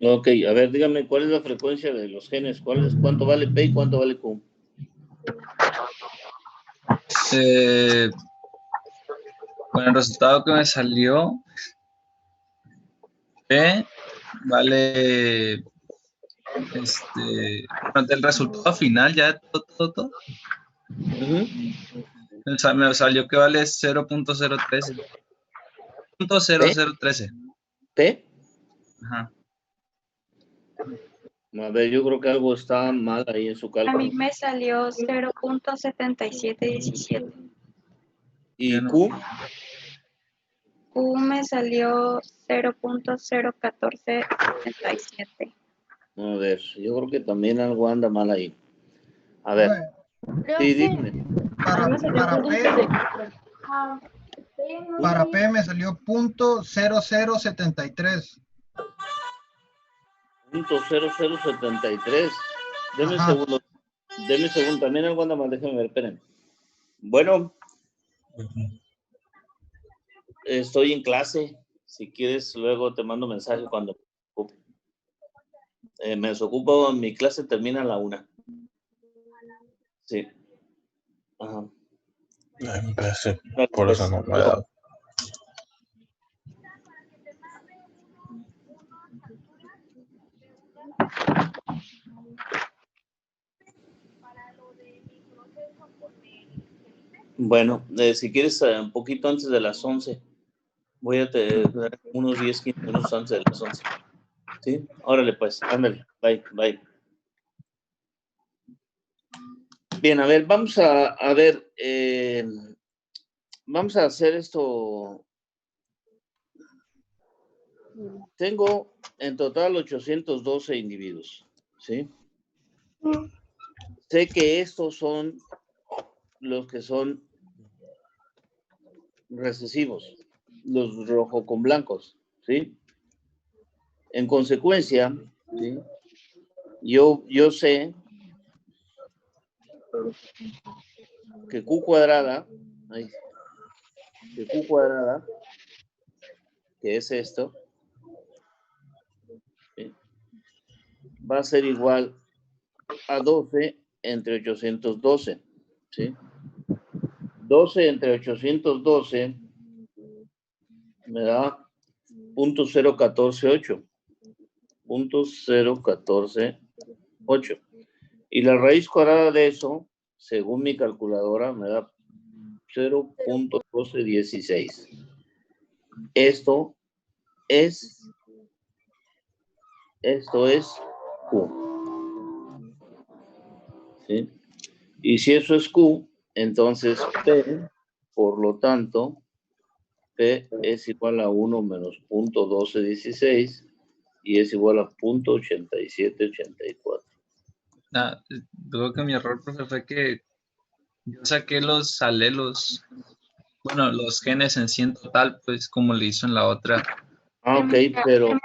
Ok, a ver, dígame, ¿cuál es la frecuencia de los genes? ¿Cuánto vale P y cuánto vale Q? Con el resultado que me salió, P vale, bueno, del resultado final ya todo, me salió que vale 0.013. .0013. ¿P? Ajá. A ver, yo creo que algo está mal ahí en su A cálculo. mí me salió 0.7717. ¿Y Q? Q me salió 0.01477. A ver, yo creo que también algo anda mal ahí. A ver. Profe, Sí, dígame. Para P me salió .0073. .0073. Deme un segundo. Deme un segundo. También algo anda mal. Déjenme ver, esperen. Bueno. Estoy en clase. Si quieres, luego te mando mensaje cuando me desocupo. Mi clase termina a la 1. Sí. Ajá. Empecé. Por eso no me ha dado. Bueno, si quieres, un poquito antes de las 11. Voy a dar unos 10, 15 minutos antes de las 11. ¿Sí? Órale, pues. Ándale. Bye, bye. Bien, a ver, vamos a ver. Vamos a hacer esto. Tengo en total 812 individuos. ¿Sí? Sé que estos son los que son recesivos, los rojo con blancos, ¿sí? En consecuencia, ¿sí? Yo sé que Q cuadrada, que es esto, ¿sí? Va a ser igual a 12 entre 812, ¿sí? 12 entre 812 me da 0.0148. 0.0148. Y la raíz cuadrada de eso, según mi calculadora, me da 0.1216. Esto es Q. ¿Sí? Y si eso es Q, entonces P, por lo tanto, P es igual a 1 menos 0.1216 y es igual a 0.8784. Creo que mi error, profe, fue que yo saqué los alelos, bueno, los genes en sí en total, pues como le hizo en la otra. Ok, pero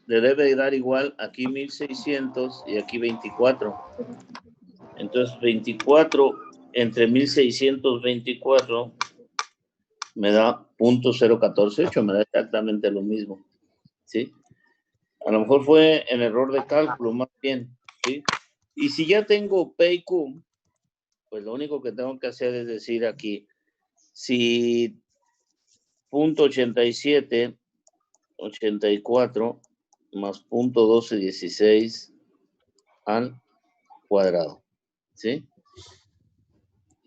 le debe dar igual aquí 1600 y aquí 24. Entonces 24 entre 1624 me da 0.0148, me da exactamente lo mismo, ¿sí? A lo mejor fue en error de cálculo, más bien, ¿sí? Y si ya tengo P y Q, pues lo único que tengo que hacer es decir aquí, si 0.8784 más 0.1216 al cuadrado, ¿sí?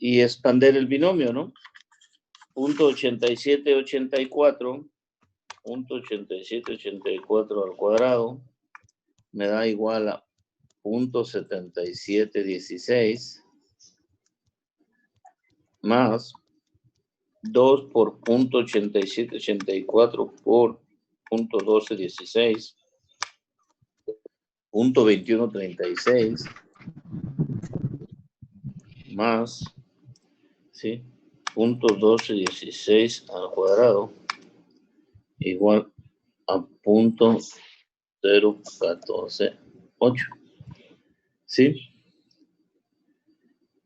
Y expander el binomio, ¿no? 0.8784 al cuadrado me da igual a 0.7716 más 2 por 0.8784 por 0.1216 0.2136 más, ¿sí? 0.1216 al cuadrado igual a 0.0148. ¿Sí?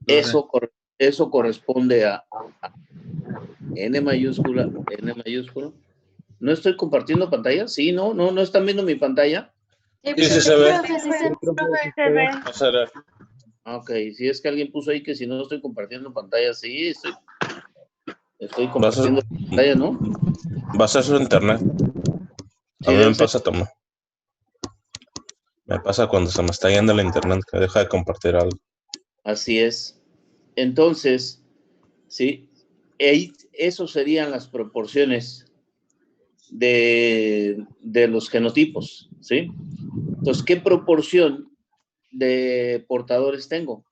Eso corresponde a N mayúscula. ¿No estoy compartiendo pantalla? Sí, no están viendo mi pantalla. Sí, se ve. Se ve. Ok, si es que alguien puso ahí que si no estoy compartiendo pantalla, sí, estoy compartiendo pantalla, ¿no? Va a ser su internet. A mí me pasa, Toma. Me pasa cuando se me está yendo el internet, que deja de compartir algo. Así es. Entonces, sí, eso serían las proporciones de los genotipos, ¿sí? Entonces, ¿qué proporción de portadores tengo?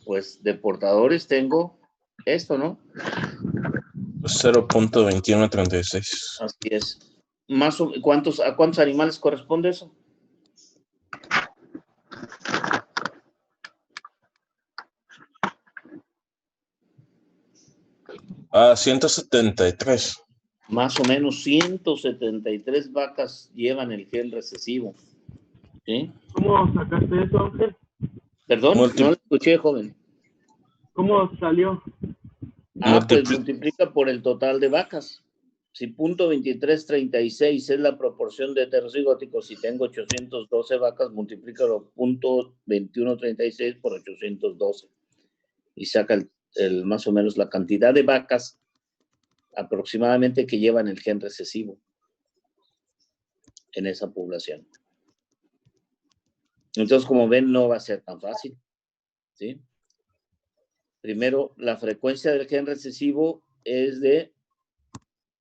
Pues de portadores tengo esto, ¿no? 0.2136. Así es. ¿A cuántos animales corresponde eso? A 173. Más o menos 173 vacas llevan el gen recesivo. ¿Sí? ¿Cómo sacaste eso, Ángel? Perdón, no lo escuché, joven. ¿Cómo salió? Pues multiplica por el total de vacas. Si 0.2336 es la proporción de heterocigóticos, si tengo 812 vacas, multiplícalo 0.2136 por 812. Y saca más o menos la cantidad de vacas aproximadamente que llevan el gen recesivo en esa población. Entonces, como ven, no va a ser tan fácil, ¿sí? Primero, la frecuencia del gen recesivo es de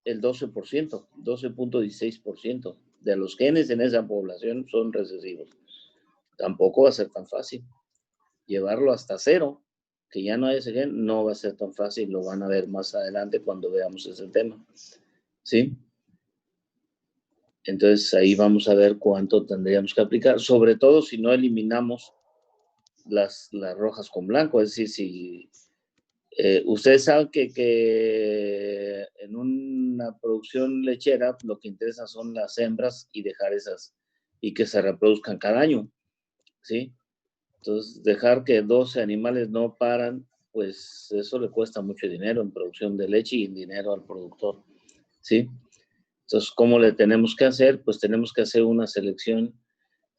el 12%, 12.16% de los genes en esa población son recesivos. Tampoco va a ser tan fácil. Llevarlo hasta 0, que ya no hay ese gen, no va a ser tan fácil. Lo van a ver más adelante cuando veamos ese tema. ¿Sí? Entonces ahí vamos a ver cuánto tendríamos que aplicar, sobre todo si no eliminamos las rojas con blanco, es decir, si ustedes saben que en una producción lechera lo que interesa son las hembras y dejar esas y que se reproduzcan cada año, ¿sí? Entonces dejar que 12 animales no paran, pues eso le cuesta mucho dinero en producción de leche y dinero al productor, ¿sí? Entonces, ¿cómo le tenemos que hacer? Pues tenemos que hacer una selección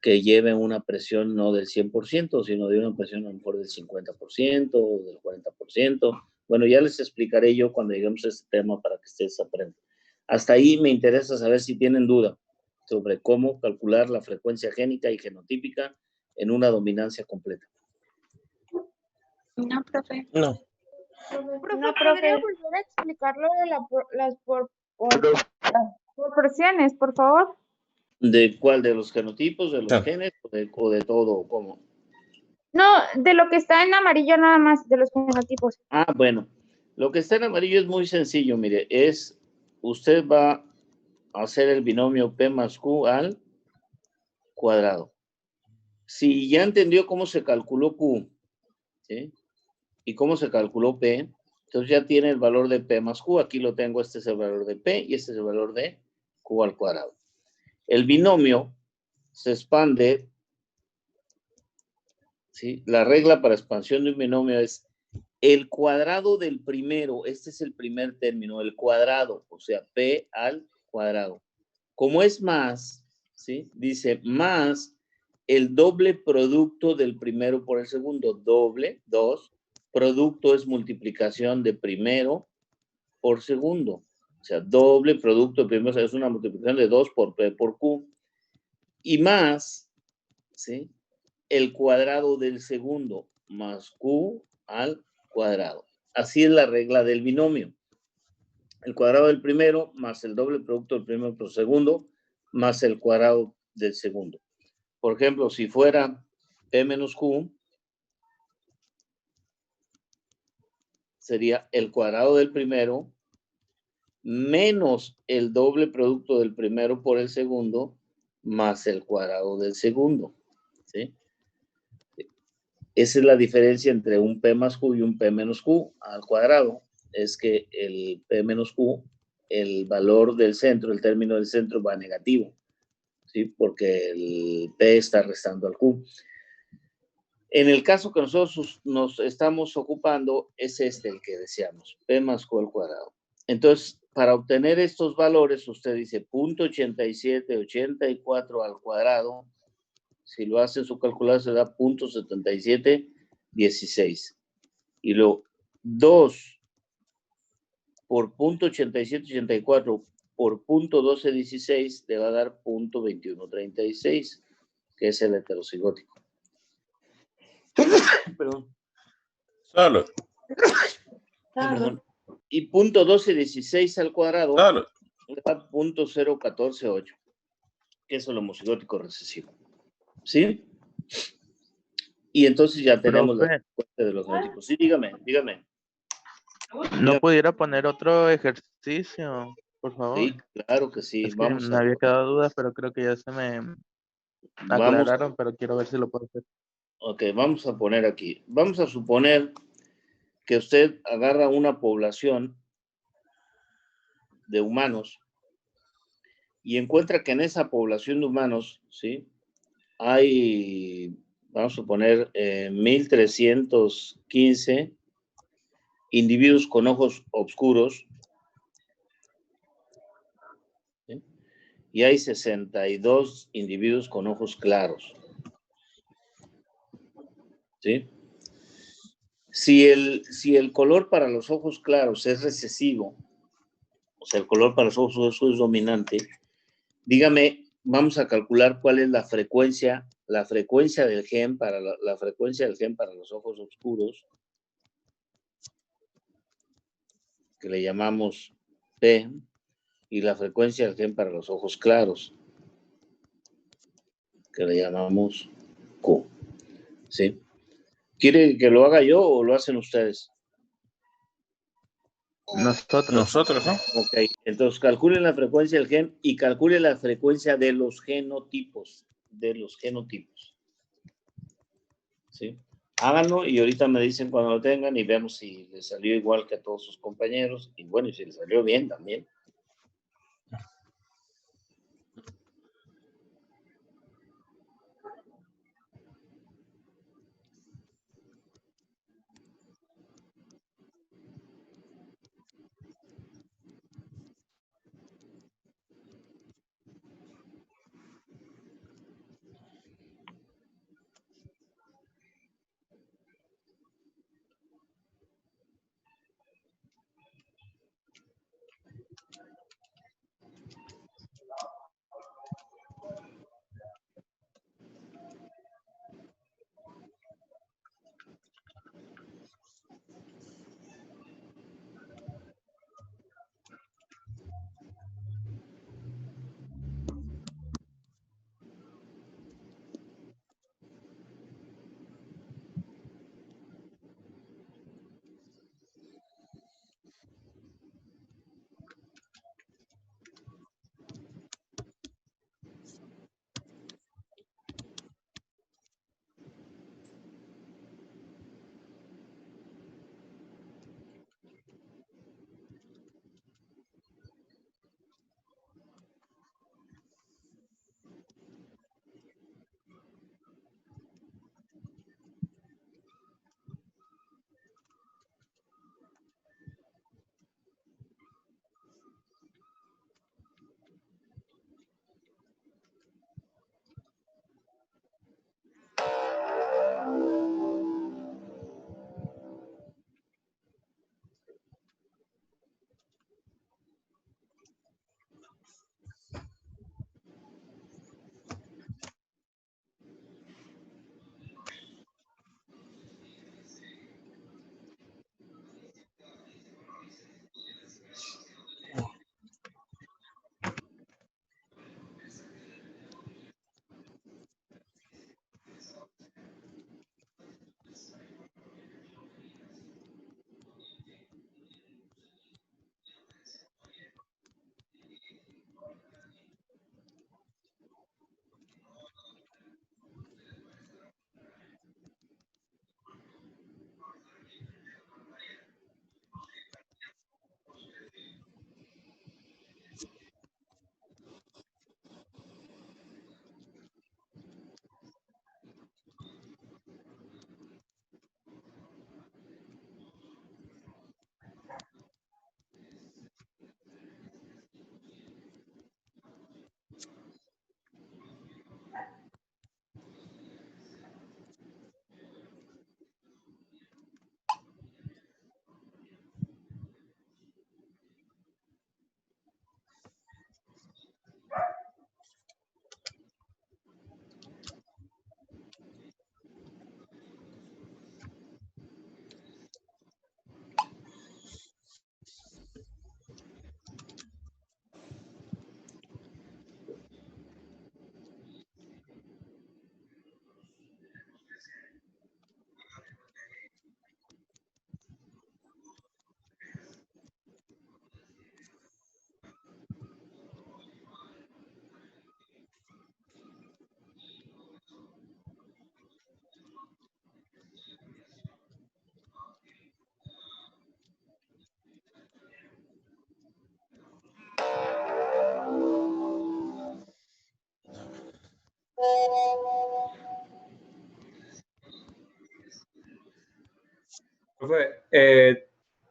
que lleven una presión no del 100%, sino de una presión a lo mejor del 50% o del 40%. Bueno, ya les explicaré yo cuando lleguemos a este tema para que ustedes aprendan. Hasta ahí me interesa saber si tienen duda sobre cómo calcular la frecuencia génica y genotípica en una dominancia completa. No, profe. No. No, ¿podría volver a explicarlo de las proporciones, por favor? ¿De cuál? ¿De los genotipos, de los Sí. genes o de todo? ¿Cómo? No, de lo que está en amarillo nada más, de los genotipos. Ah, bueno. Lo que está en amarillo es muy sencillo, mire, usted va a hacer el binomio P más Q al cuadrado. Si ya entendió cómo se calculó Q, ¿sí? Y cómo se calculó P, entonces ya tiene el valor de P más Q. Aquí lo tengo, este es el valor de P y este es el valor de Q al cuadrado. El binomio se expande, ¿sí? La regla para expansión de un binomio es el cuadrado del primero, este es el primer término, el cuadrado, o sea, P al cuadrado. Como es más, ¿sí? Dice más el doble producto del primero por el segundo, doble, 2, producto es multiplicación de primero por segundo, o sea, doble producto de primero es una multiplicación de 2 por P por Q, y más, ¿sí? El cuadrado del segundo más Q al cuadrado. Así es la regla del binomio. El cuadrado del primero más el doble producto del primero por segundo más el cuadrado del segundo. Por ejemplo, si fuera P menos Q, sería el cuadrado del primero menos el doble producto del primero por el segundo más el cuadrado del segundo. ¿Sí? Esa es la diferencia entre un P más Q y un P menos Q al cuadrado. Es que el P menos Q, el valor del centro, el término del centro va negativo, ¿sí? Porque el P está restando al Q. En el caso que nosotros nos estamos ocupando, es este el que deseamos, P más Q al cuadrado. Entonces, para obtener estos valores, usted dice 0.8784 al cuadrado. Si lo hace en su calculadora, se da 0.7716. Y luego 2 por 0.8784 por 0.1216 le va a dar 0.2136, que es el heterocigótico. Perdón. Salud. Perdón. Y 0.1216 al cuadrado Salud. le da 0.0148, que es el homocigótico recesivo. ¿Sí? Y entonces ya tenemos la respuesta de los genotipos. Sí, dígame. ¿No pudiera poner otro ejercicio, por favor? Sí, claro que sí. Es que me había quedado dudas, pero creo que ya se me aclararon, pero quiero ver si lo puedo hacer. Ok, vamos a poner aquí. Vamos a suponer que usted agarra una población de humanos y encuentra que en esa población de humanos, ¿sí? Hay, vamos a suponer, 1,315 individuos con ojos oscuros, ¿sí? Y hay 62 individuos con ojos claros, ¿sí? Si el color para los ojos claros es recesivo, o sea, el color para los ojos es dominante, dígame, vamos a calcular cuál es la frecuencia del gen para la frecuencia del gen para los ojos oscuros, que le llamamos P, y la frecuencia del gen para los ojos claros, que le llamamos Q. ¿Sí? ¿Quiere que lo haga yo o lo hacen ustedes? Nosotros, ¿no? Ok, entonces calculen la frecuencia del gen y calculen la frecuencia de los genotipos. ¿Sí? Háganlo y ahorita me dicen cuando lo tengan y vemos si les salió igual que a todos sus compañeros. Y bueno, y si les salió bien también.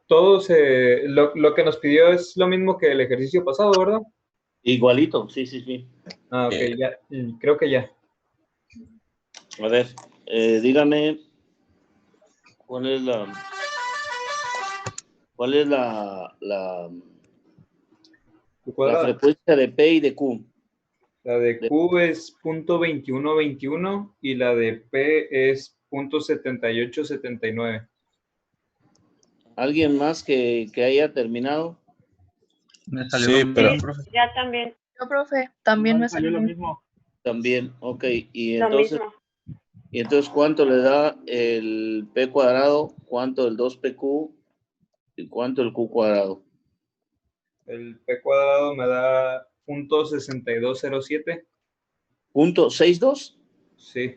Profe, lo que nos pidió es lo mismo que el ejercicio pasado, ¿verdad? Igualito, sí, sí, sí. Ah, ok, ya, creo que ya. A ver, dígame, ¿cuál es la frecuencia de P y de Q? La de Q es .2121 y la de P es .7879. ¿Alguien más que haya terminado? Me salió Sí, lo pero mismo, profe. Ya también. No, profe, también me Salió salió. lo mismo. También, ok. Y Lo entonces, mismo. ¿cuánto le da el P cuadrado? ¿Cuánto el 2PQ? ¿Y cuánto el Q cuadrado? El P cuadrado me da .6207. ¿Punto 62? Sí.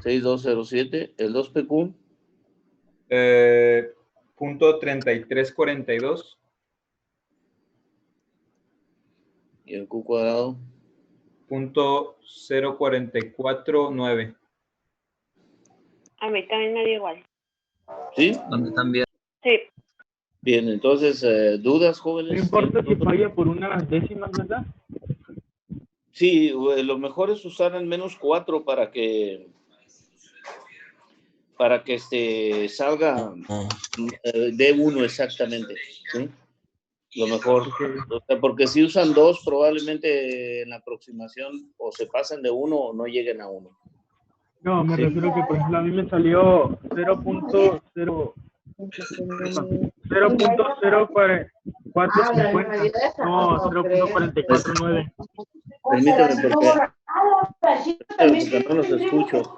6207. ¿El 2PQ? .3342. ¿Y el Q cuadrado? .0449. A mí también me dio igual. ¿Sí? A mí también. Sí. Bien, entonces, ¿dudas, No jóvenes? importa si falla por unas décimas, ¿verdad? Sí, lo mejor es usar al menos 4 para que salga de 1 exactamente, ¿sí? Lo mejor, o sea, porque si usan 2, probablemente en la aproximación o se pasen de 1 o no lleguen a 1. No, me Sí. refiero que, por ejemplo, a mí me salió 0.0450. No, 0.449. Permíteme porque no los escucho.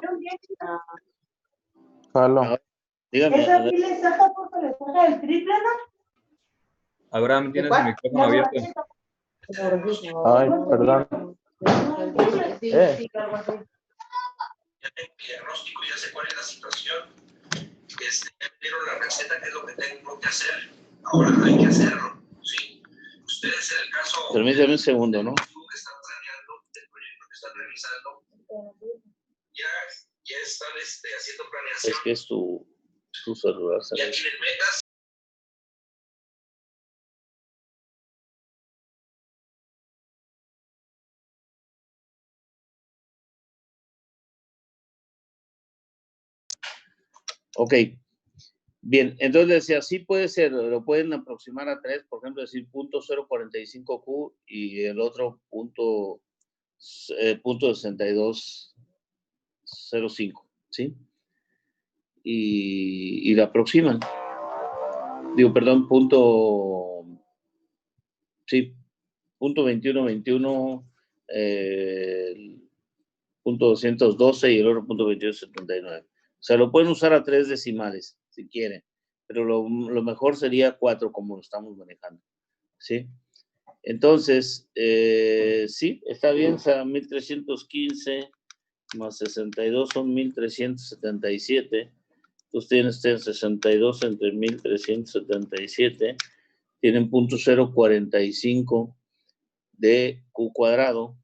Jalo. Ahora, dígame, a ver. Abraham, tienes el micrófono abierto. Ay, perdón. Diagnóstico, ya sé cuál es la situación. Ya vieron la receta, qué es lo que tengo que hacer. Ahora hay que hacerlo, ¿sí? Ustedes en el caso... Permítame un segundo, ¿no? Que están planeando, el proyecto que están realizando, ya están haciendo planeación. Es que es tu celular. Ya tienen metas. Ok. Bien, entonces decía, sí puede ser, lo pueden aproximar a 3, por ejemplo, decir .045Q y el otro .6205, ¿sí? Y la aproximan. Digo, perdón, sí, .2121, .212 y el otro .2179. O sea, lo pueden usar a 3 decimales, si quieren, pero lo mejor sería 4 como lo estamos manejando, ¿sí? Entonces, sí, está bien, o sea, 1315 más 62 son 1377. Entonces tienen 62 entre 1377, tienen .045 de Q cuadrado,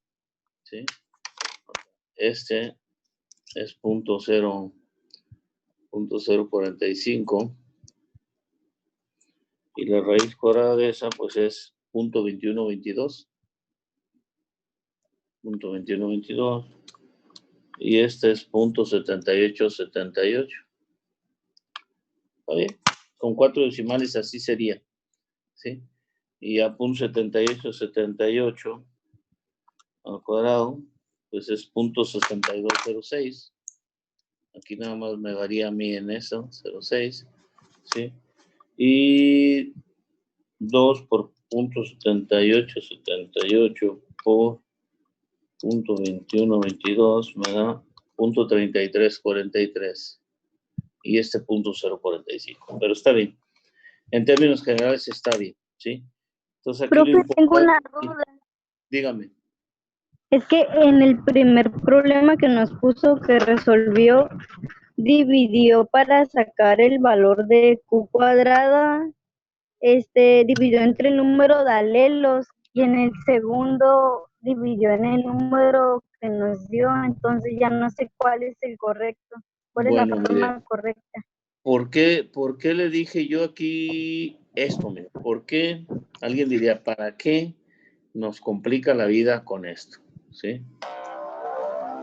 ¿sí? Este es .045 y la raíz cuadrada de esa pues es .2122 y este es .7878. ¿Está bien? Con 4 decimales así sería, ¿sí? Y a .7878 al cuadrado pues es .6206. Aquí nada más me varía a mí en eso, 0.6, ¿sí? Y 2 por .7878 por .2122 me da .3343. Y este .045. Pero está bien. En términos generales está bien, ¿sí? Entonces aquí Profe, tengo una duda. Dígame. Es que en el primer problema que nos puso que resolvió, dividió para sacar el valor de Q cuadrada, dividió entre el número de alelos y en el segundo dividió en el número que nos dio, entonces ya no sé cuál es el correcto, cuál es la Bueno, forma mire, correcta. ¿por qué le dije yo aquí esto? Mire? ¿Por qué? Alguien diría, ¿para qué nos complica la vida con esto? ¿Sí?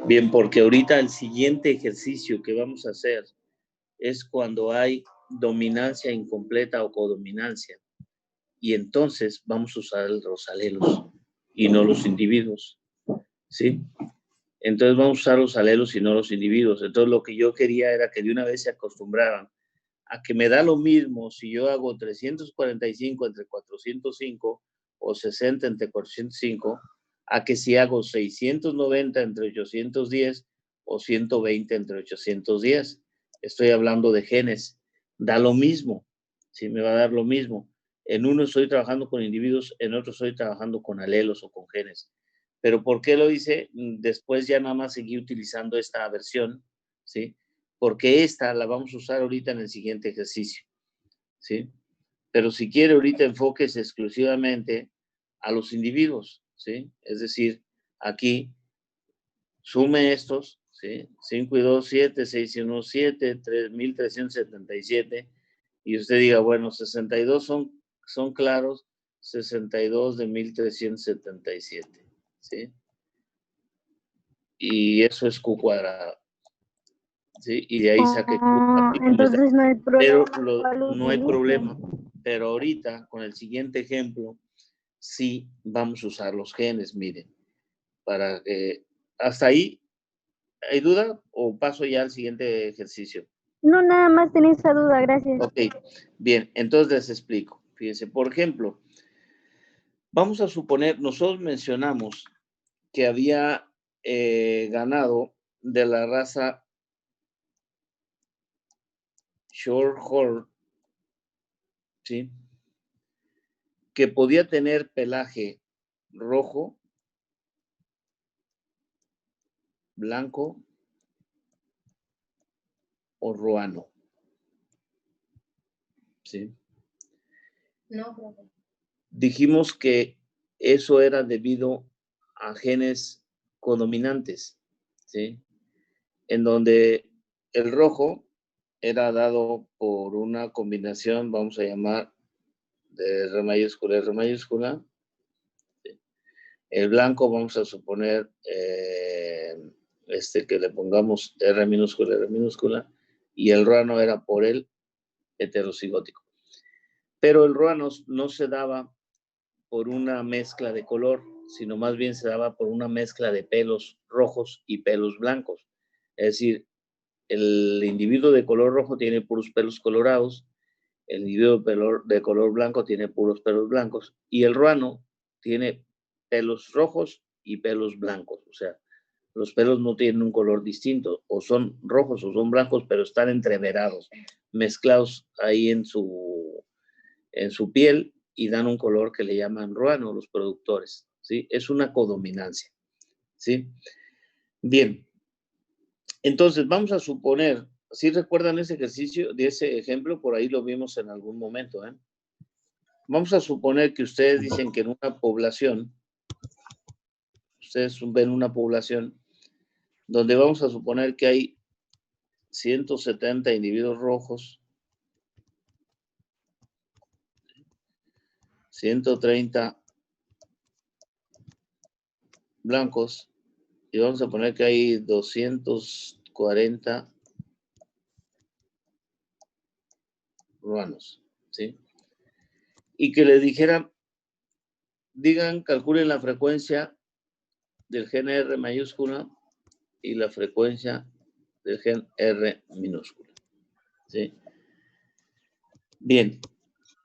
Bien, porque ahorita el siguiente ejercicio que vamos a hacer es cuando hay dominancia incompleta o codominancia. Y entonces vamos a usar los alelos y no los individuos. ¿Sí? Entonces vamos a usar los alelos y no los individuos. Entonces lo que yo quería era que de una vez se acostumbraran a que me da lo mismo si yo hago 345 entre 405 o 60 entre 405, a que si hago 690 entre 810 o 120 entre 810. Estoy hablando de genes. Da lo mismo, ¿sí? Me va a dar lo mismo. En uno estoy trabajando con individuos, en otro estoy trabajando con alelos o con genes. Pero ¿por qué lo hice? Después ya nada más seguí utilizando esta versión, ¿sí? Porque esta la vamos a usar ahorita en el siguiente ejercicio, ¿sí? Pero si quiere ahorita enfoques exclusivamente a los individuos, ¿sí? Es decir, aquí sume estos, ¿sí? 5 y 2, 7, 6 y 1, 7, 3,377, y usted diga, bueno, 62 son claros, 62 de 1,377, ¿sí? Y eso es Q cuadrado. ¿Sí? Y de ahí saqué Entonces no hay pero problema. no hay problema. Pero ahorita, con el siguiente ejemplo, sí vamos a usar los genes, miren, para que hasta ahí, ¿hay duda o paso ya al siguiente ejercicio? No, nada más tenía esa duda, gracias. Ok, bien, entonces les explico. Fíjense, por ejemplo, vamos a suponer, nosotros mencionamos que había ganado de la raza Shorthorn, ¿sí? Que podía tener pelaje rojo, blanco o ruano. ¿Sí? No, profe. Dijimos que eso era debido a genes codominantes, ¿sí? En donde el rojo era dado por una combinación, vamos a llamar, de R mayúscula, R mayúscula. ¿Sí? El blanco vamos a suponer que le pongamos R minúscula, y el ruano era por el heterocigótico. Pero el ruano no se daba por una mezcla de color, sino más bien se daba por una mezcla de pelos rojos y pelos blancos. Es decir, el individuo de color rojo tiene puros pelos colorados, el individuo de color blanco tiene puros pelos blancos, y el ruano tiene pelos rojos y pelos blancos. O sea, los pelos no tienen un color distinto, o son rojos o son blancos, pero están entreverados, mezclados ahí en su piel, y dan un color que le llaman ruano los productores, ¿sí? Es una codominancia, ¿sí? Bien, entonces vamos a suponer, ¿sí recuerdan ese ejercicio, de ese ejemplo? Por ahí lo vimos en algún momento, ¿eh? Vamos a suponer que ustedes dicen que en una población, ustedes ven una población donde vamos a suponer que hay 170 individuos rojos, 130 blancos, y vamos a poner que hay 240 ruanos, ¿sí? Y que les dijeran, calculen la frecuencia del gen R mayúscula y la frecuencia del gen R minúscula, ¿sí? Bien,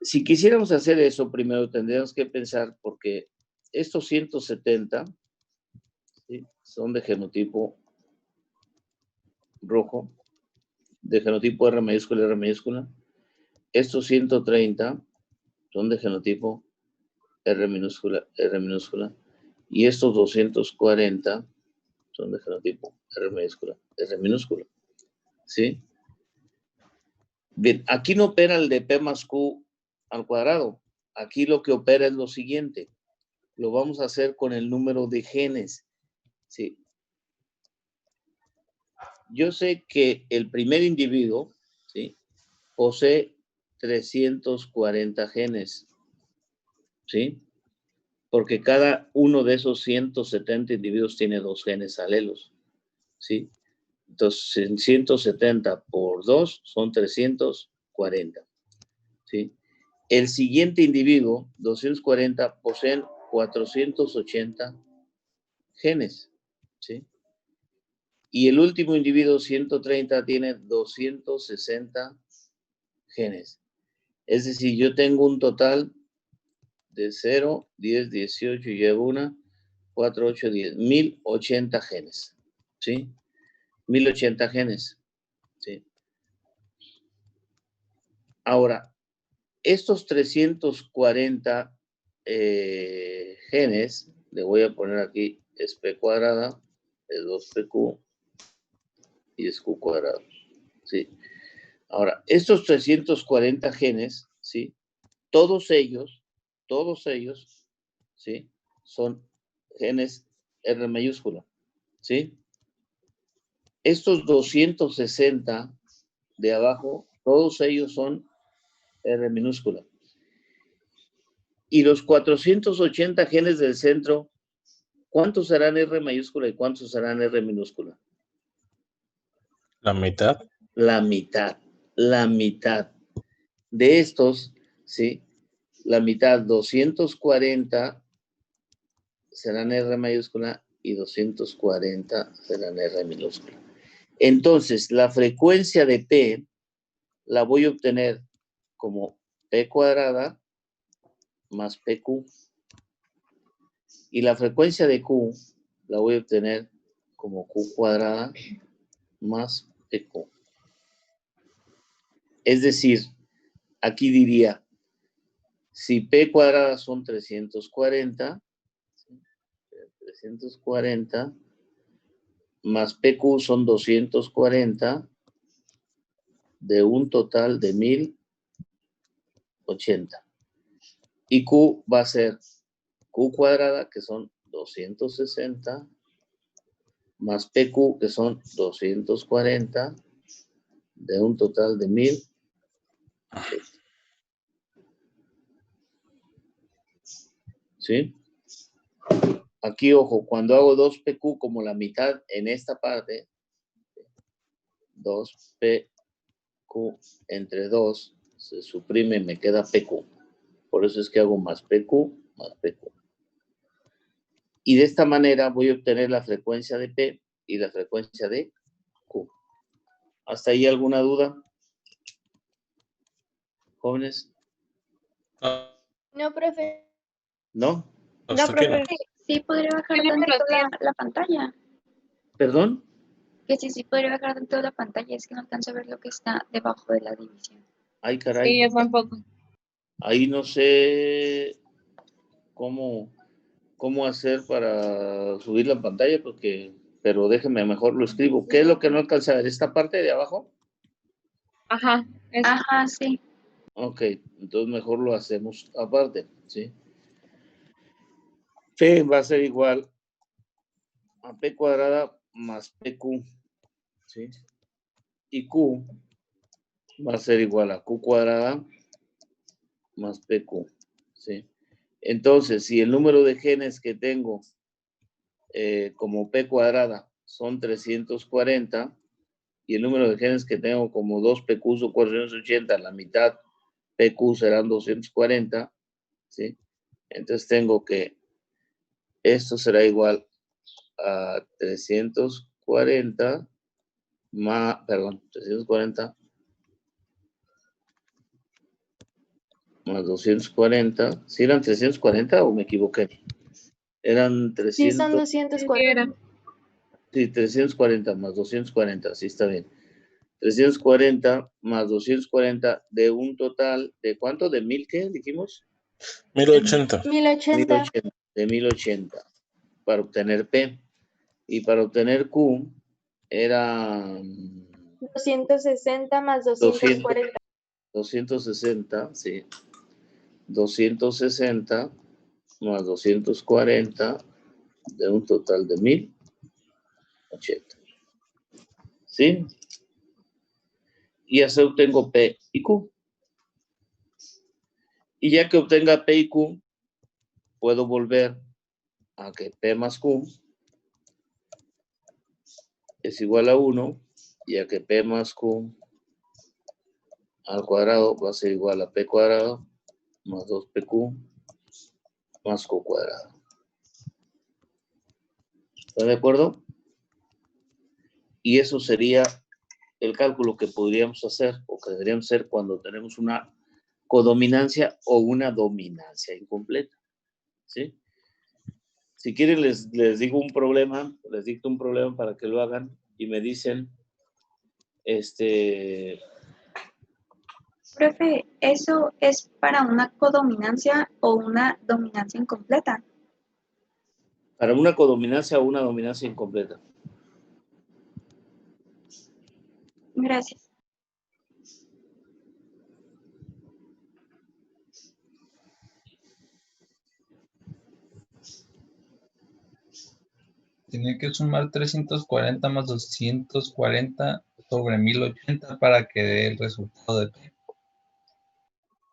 si quisiéramos hacer eso, primero tendríamos que pensar, porque estos 170, ¿sí?, son de genotipo rojo, de genotipo R mayúscula. Estos 130 son de genotipo R minúscula, y estos 240 son de genotipo R minúscula, ¿sí? Bien, aquí no opera el de P más Q al cuadrado. Aquí lo que opera es lo siguiente. lo vamos a hacer con el número de genes. ¿Sí? Yo sé que el primer individuo, ¿sí?, posee 340 genes, ¿sí? Porque cada uno de esos 170 individuos tiene 2 genes alelos, ¿sí? Entonces, 170 por 2 son 340, ¿sí? El siguiente individuo, 240, poseen 480 genes, ¿sí? Y el último individuo, 130, tiene 260 genes. Es decir, yo tengo un total de 0, 10, 18, llevo 1, 4, 8, 10, 1080 genes, ¿sí? 1080 genes, ¿sí? Ahora, estos 340 genes, le voy a poner aquí, es P cuadrada, es 2PQ y es Q cuadrado, ¿sí? Ahora, estos 340 genes, ¿sí? Todos ellos, ¿sí?, son genes R mayúscula, ¿sí? Estos 260 de abajo, todos ellos son R minúscula. Y los 480 genes del centro, ¿cuántos serán R mayúscula y cuántos serán R minúscula? La mitad. La mitad. De estos, ¿sí?, la mitad, 240 serán R mayúscula y 240 serán R minúscula. Entonces, la frecuencia de P la voy a obtener como P cuadrada más PQ. Y la frecuencia de Q la voy a obtener como Q cuadrada más PQ. Es decir, aquí diría, si P cuadrada son 340, más PQ son 240, de un total de 1080. Y Q va a ser Q cuadrada, que son 260, más PQ, que son 240, de un total de 1000. ¿Sí? Aquí, ojo, cuando hago 2PQ como la mitad en esta parte, 2PQ entre 2 se suprime y me queda PQ. Por eso es que hago más PQ más PQ. Y de esta manera voy a obtener la frecuencia de P y la frecuencia de Q. ¿Hasta ahí alguna duda? ¿Jóvenes? No, profe. ¿No? No, profe. Sí, podría bajar tanto la pantalla. ¿Perdón? Que sí podría bajar tanto la pantalla, es que no alcanzo a ver lo que está debajo de la división. Ay, caray. Sí, yo tampoco. Ahí no sé cómo hacer para subir la pantalla, pero déjenme mejor lo escribo. ¿Qué es lo que no alcanza a ver? ¿Esta parte de abajo? Ajá. Ajá, sí. Ok, entonces mejor lo hacemos aparte, ¿sí? P va a ser igual a P cuadrada más PQ, ¿sí? Y Q va a ser igual a Q cuadrada más PQ, ¿sí? Entonces, si el número de genes que tengo como P cuadrada son 340 y el número de genes que tengo como 2PQ son 480, la mitad PQ serán 240, ¿sí? Entonces tengo que esto será igual a 340 más, 340 más 240. ¿Sí eran 340 o me equivoqué? Eran 300. Sí, son 240. Sí, 340 más 240, sí está bien. 340 más 240 de un total de ¿cuánto? ¿De 1000 qué dijimos? 1080. 1080. De 1080 para obtener P. Y para obtener Q era 260 más 240. 260, sí. 260 más 240 de un total de 1080. ¿Sí? Y así obtengo P y Q. Y ya que obtenga P y Q, puedo volver a que P más Q es igual a 1, y a que P más Q al cuadrado va a ser igual a P cuadrado más 2PQ más Q cuadrado. ¿Está de acuerdo? Y eso sería el cálculo que podríamos hacer, o que deberíamos hacer cuando tenemos una codominancia o una dominancia incompleta. ¿Sí? Si quieren les digo un problema, les dicto un problema para que lo hagan y me dicen, Profe, ¿eso es para una codominancia o una dominancia incompleta? Para una codominancia o una dominancia incompleta. Gracias. Tiene que sumar 340 más 240 sobre 1080 para que dé el resultado de P.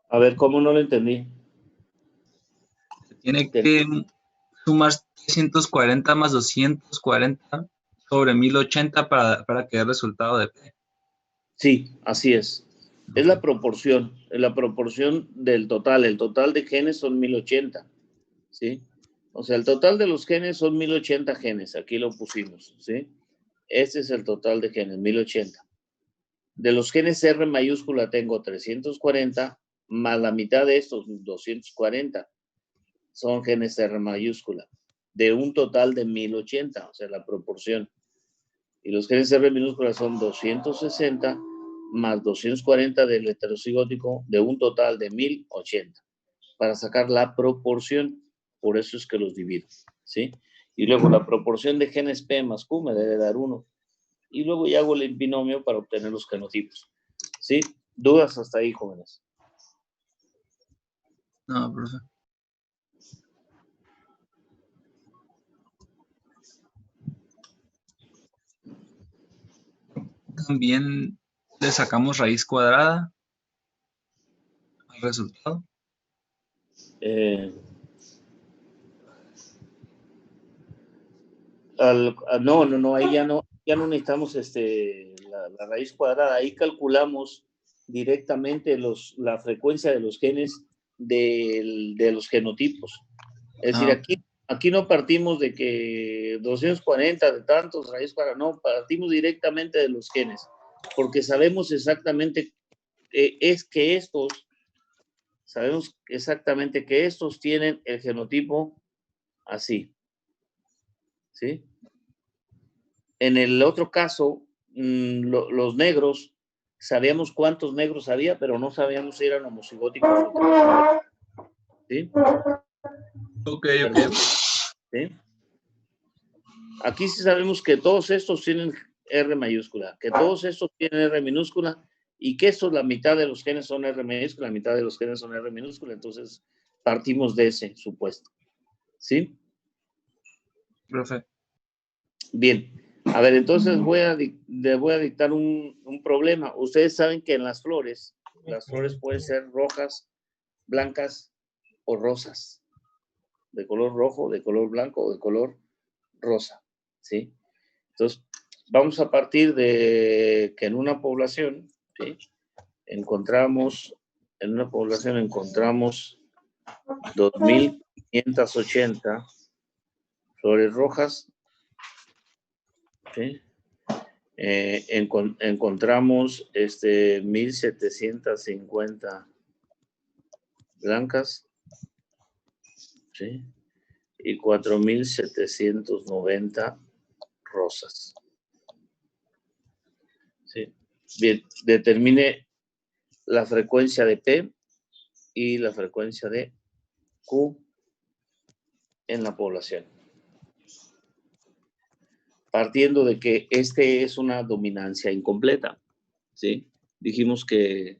A ver, ¿cómo no lo entendí? Tiene que sumar 340 más 240 sobre 1080 para que dé el resultado de P. Sí, así es. Es la proporción del total. El total de genes son 1080, ¿sí? O sea, el total de los genes son 1080 genes. Aquí lo pusimos, ¿sí? Este es el total de genes, 1080. De los genes R mayúscula tengo 340, más la mitad de estos, 240, son genes R mayúscula, de un total de 1080, o sea, la proporción. Y los genes R minúscula son 260 más 240 del heterocigótico, de un total de 1080, para sacar la proporción. Por eso es que los divido, ¿sí? Y luego la proporción de genes P más Q me debe dar 1. Y luego ya hago el binomio para obtener los genotipos, ¿sí? ¿Dudas hasta ahí, jóvenes? No, profe. También le sacamos raíz cuadrada al resultado. No, ahí ya no necesitamos la raíz cuadrada. Ahí calculamos directamente la frecuencia de los genes de los genotipos. Es decir, aquí no partimos de que 240 de tantos raíz cuadrada, no, partimos directamente de los genes, porque sabemos exactamente que estos tienen el genotipo así. ¿Sí? En el otro caso, los negros, sabíamos cuántos negros había, pero no sabíamos si eran homocigóticos o no. ¿Sí? Ok. ¿Sí? Aquí sí sabemos que todos estos tienen R mayúscula, que todos estos tienen R minúscula, y que estos, la mitad de los genes son R minúscula, la mitad de los genes son R minúscula. Entonces, partimos de ese supuesto. ¿Sí? Profe. Bien. A ver, entonces le voy a dictar un problema. Ustedes saben que en las flores pueden ser rojas, blancas o rosas. De color rojo, de color blanco o de color rosa. ¿Sí? Entonces, vamos a partir de que en una población, ¿sí? encontramos 2.580 flores rojas. ¿Sí? Encontramos 1.750 blancas, ¿sí? Y 4.790 rosas. ¿Sí? Bien, determine la frecuencia de P y la frecuencia de Q en la población. Partiendo de que es una dominancia incompleta, ¿sí? Dijimos que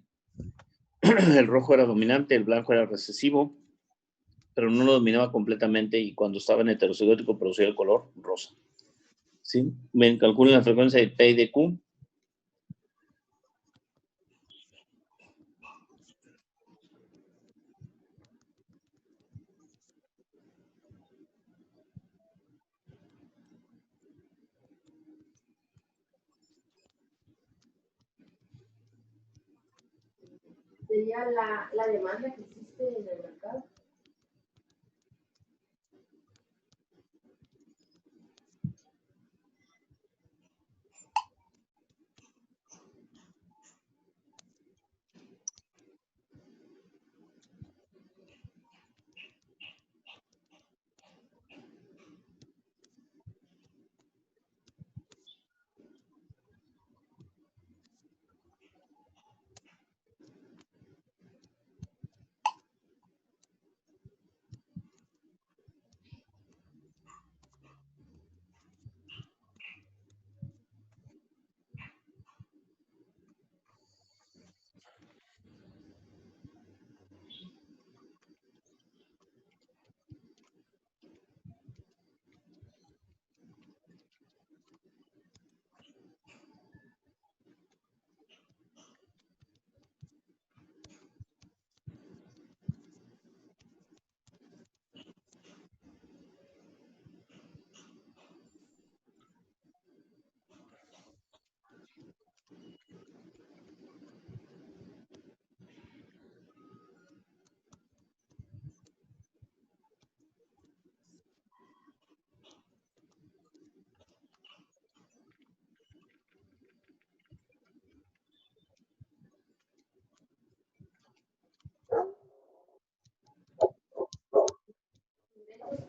el rojo era dominante, el blanco era recesivo, pero no lo dominaba completamente y cuando estaba en heterocigótico producía el color rosa. ¿Sí? Me calculen la frecuencia de P y de Q. Sería la demanda que existe en el mercado.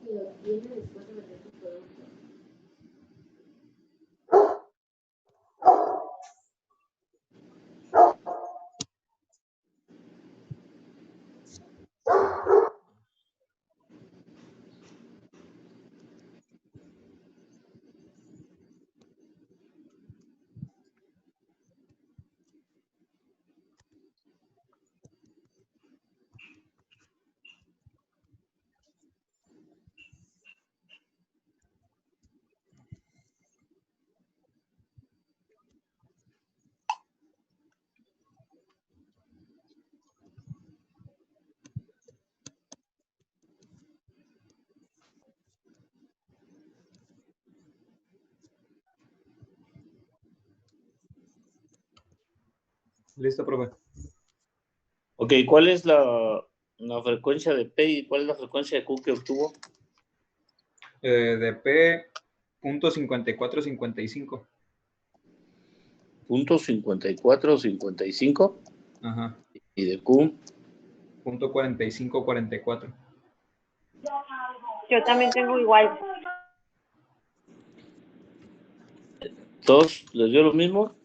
Que lo tiene después de vender su producto. Listo, profe. Ok, ¿cuál es la frecuencia de P y cuál es la frecuencia de Q que obtuvo? De P, punto 5455. Punto 5455. Ajá. ¿Y de Q? Punto 4544. Yo también tengo igual. ¿Todos les dio lo mismo?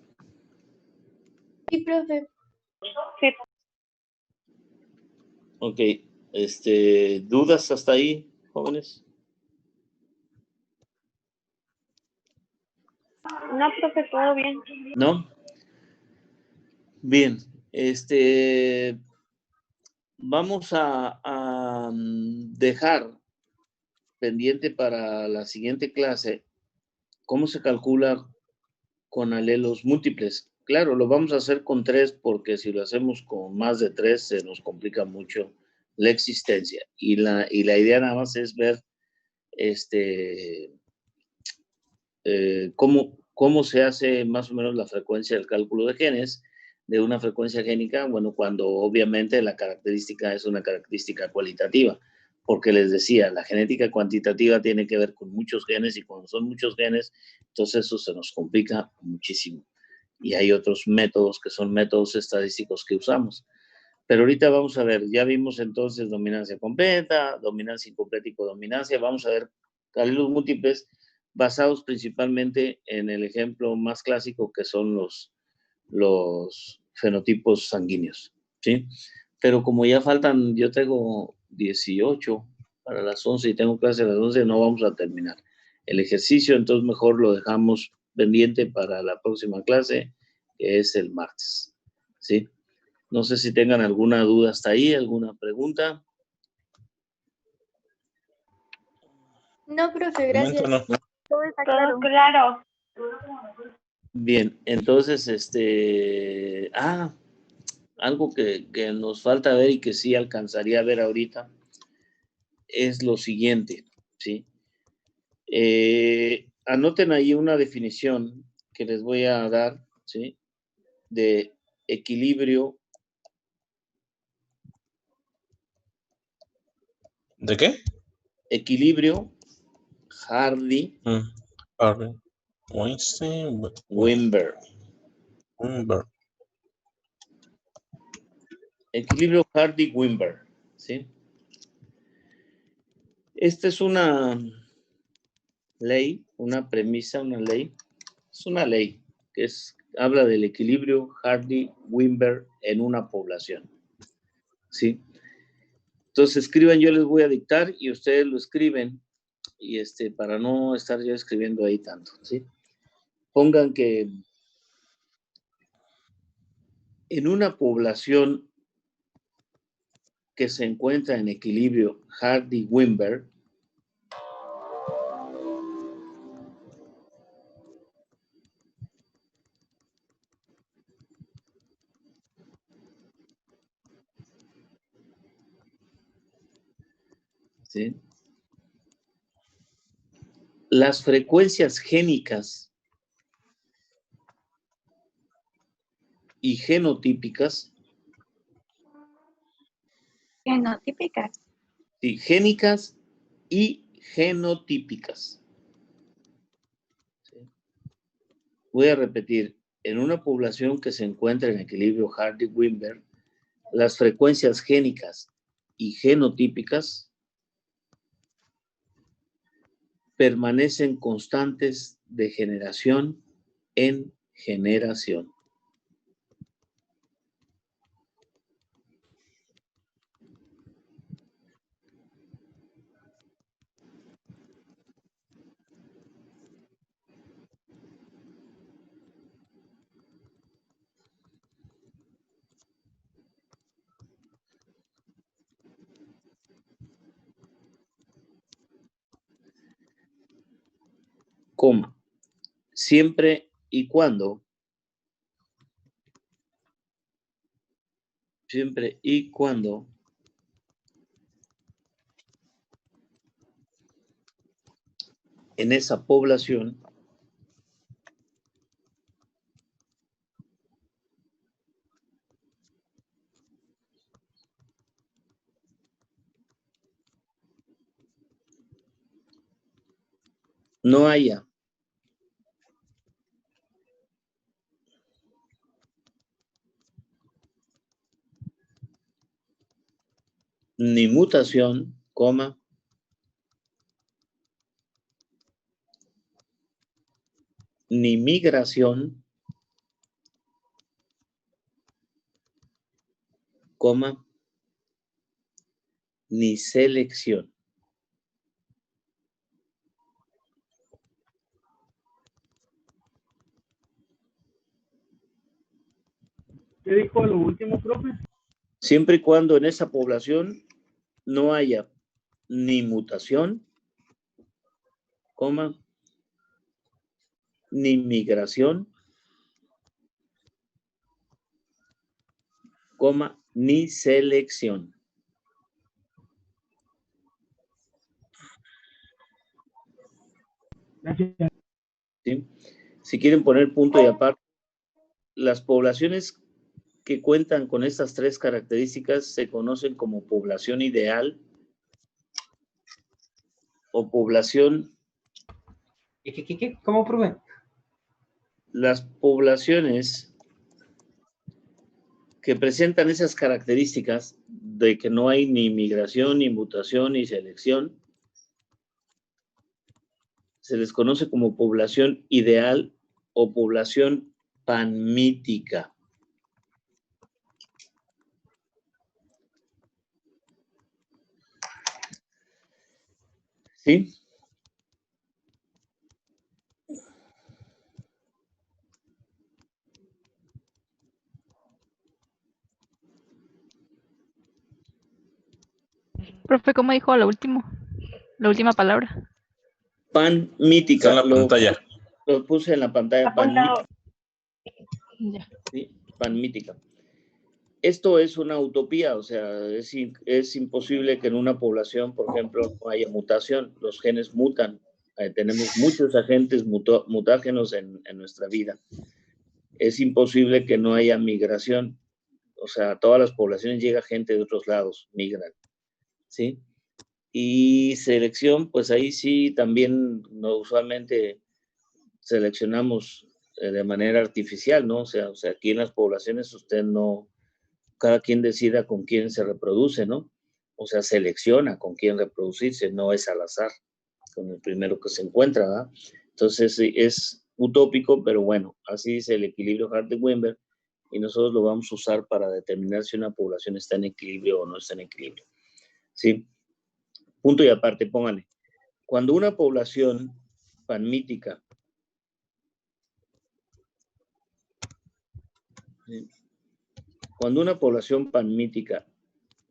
Sí, profe. Sí. Ok, ¿dudas hasta ahí, jóvenes? No, profe, todo bien. ¿No? Bien, vamos a dejar pendiente para la siguiente clase cómo se calcula con alelos múltiples. Claro, lo vamos a hacer con 3 porque si lo hacemos con más de 3 se nos complica mucho la existencia. Y la idea nada más es ver cómo se hace más o menos la frecuencia del cálculo de genes de una frecuencia génica, bueno, cuando obviamente la característica es una característica cualitativa, porque les decía, la genética cuantitativa tiene que ver con muchos genes y cuando son muchos genes, entonces eso se nos complica muchísimo. Y hay otros métodos que son métodos estadísticos que usamos. Pero ahorita vamos a ver, ya vimos entonces dominancia completa, dominancia incompleta y codominancia, vamos a ver alelos múltiples basados principalmente en el ejemplo más clásico que son los fenotipos sanguíneos, ¿sí? Pero como ya faltan, yo tengo 18 para las 11 y tengo clase a las 11, no vamos a terminar el ejercicio, entonces mejor lo dejamos pendiente para la próxima clase, que es el martes, ¿sí? No sé si tengan alguna duda hasta ahí, alguna pregunta. No, profe, De momento gracias. no. Todo está Todo claro. claro. Bien, entonces, algo que nos falta ver y que sí alcanzaría a ver ahorita es lo siguiente, ¿sí? Anoten ahí una definición que les voy a dar, ¿sí? De equilibrio. ¿De qué? Equilibrio Hardy Hardy. Weinstein. Wimber. Wimber. Equilibrio Hardy-Wimber, ¿sí? Esta es una ley, una premisa, una ley. Es una ley que habla del equilibrio Hardy-Wimber en una población, ¿sí? Entonces escriban, yo les voy a dictar y ustedes lo escriben y para no estar yo escribiendo ahí tanto, ¿sí? Pongan que en una población que se encuentra en equilibrio Hardy-Wimber, ¿sí? Las frecuencias génicas y genotípicas. Genotípicas. Sí, génicas y genotípicas. ¿Sí? Voy a repetir, en una población que se encuentra en equilibrio Hardy-Wimber, las frecuencias génicas y genotípicas permanecen constantes de generación en generación. Coma, siempre y cuando en esa población no haya ni mutación, coma, ni migración, coma, ni selección. ¿Qué dijo lo último, profe? Siempre y cuando en esa población no haya ni mutación, coma, ni migración, coma, ni selección. Gracias. ¿Sí? Si quieren poner punto y aparte, las poblaciones que cuentan con estas tres características se conocen como población ideal o población. ¿Qué? ¿Cómo, profe? Las poblaciones que presentan esas características de que no hay ni migración, ni mutación, ni selección, se les conoce como población ideal o población panmítica. ¿Sí? Profe, ¿cómo dijo lo último? La última palabra. Panmítica. Está en la pantalla. Lo puse en la pantalla. Apuntado. Sí, panmítica. Esto es una utopía, o sea, es imposible que en una población, por ejemplo, no haya mutación. Los genes mutan. Tenemos muchos agentes mutágenos en nuestra vida. Es imposible que no haya migración. O sea, a todas las poblaciones llega gente de otros lados, migran. ¿Sí? Y selección, pues ahí sí también no, usualmente seleccionamos de manera artificial, ¿no? O sea, aquí en las poblaciones usted no, cada quien decida con quién se reproduce, ¿no? O sea, selecciona con quién reproducirse, no es al azar, con el primero que se encuentra, ¿verdad? Entonces es utópico, pero bueno, así es el equilibrio Hardy-Weinberg y nosotros lo vamos a usar para determinar si una población está en equilibrio o no está en equilibrio. ¿Sí? Punto y aparte, pónganle. Cuando una población panmítica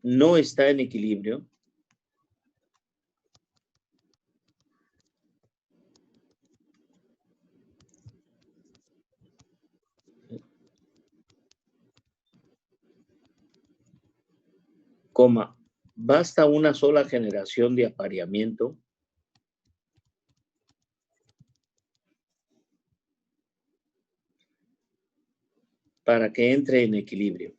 no está en equilibrio, basta una sola generación de apareamiento para que entre en equilibrio.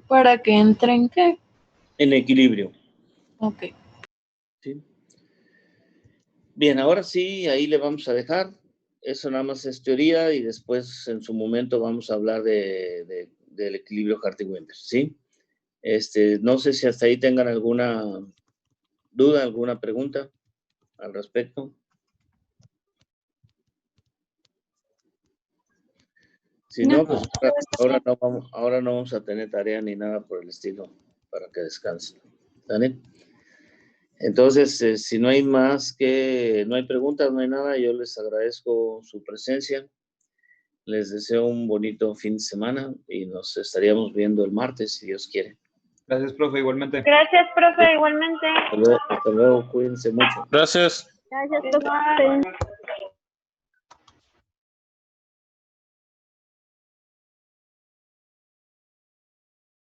¿Para que entre en qué? En equilibrio. Ok. ¿Sí? Bien, ahora sí, ahí le vamos a dejar. Eso nada más es teoría y después en su momento vamos a hablar del equilibrio Hardy-Weinberg, ¿sí? No sé si hasta ahí tengan alguna duda, alguna pregunta al respecto. Si no, pues ahora no vamos a tener tarea ni nada por el estilo para que descansen. ¿Vale? Entonces, si no hay más no hay preguntas, no hay nada, yo les agradezco su presencia. Les deseo un bonito fin de semana y nos estaríamos viendo el martes, si Dios quiere. Gracias, profe, igualmente. Gracias, profe, igualmente. Hasta luego, cuídense mucho. Gracias. Gracias, profe.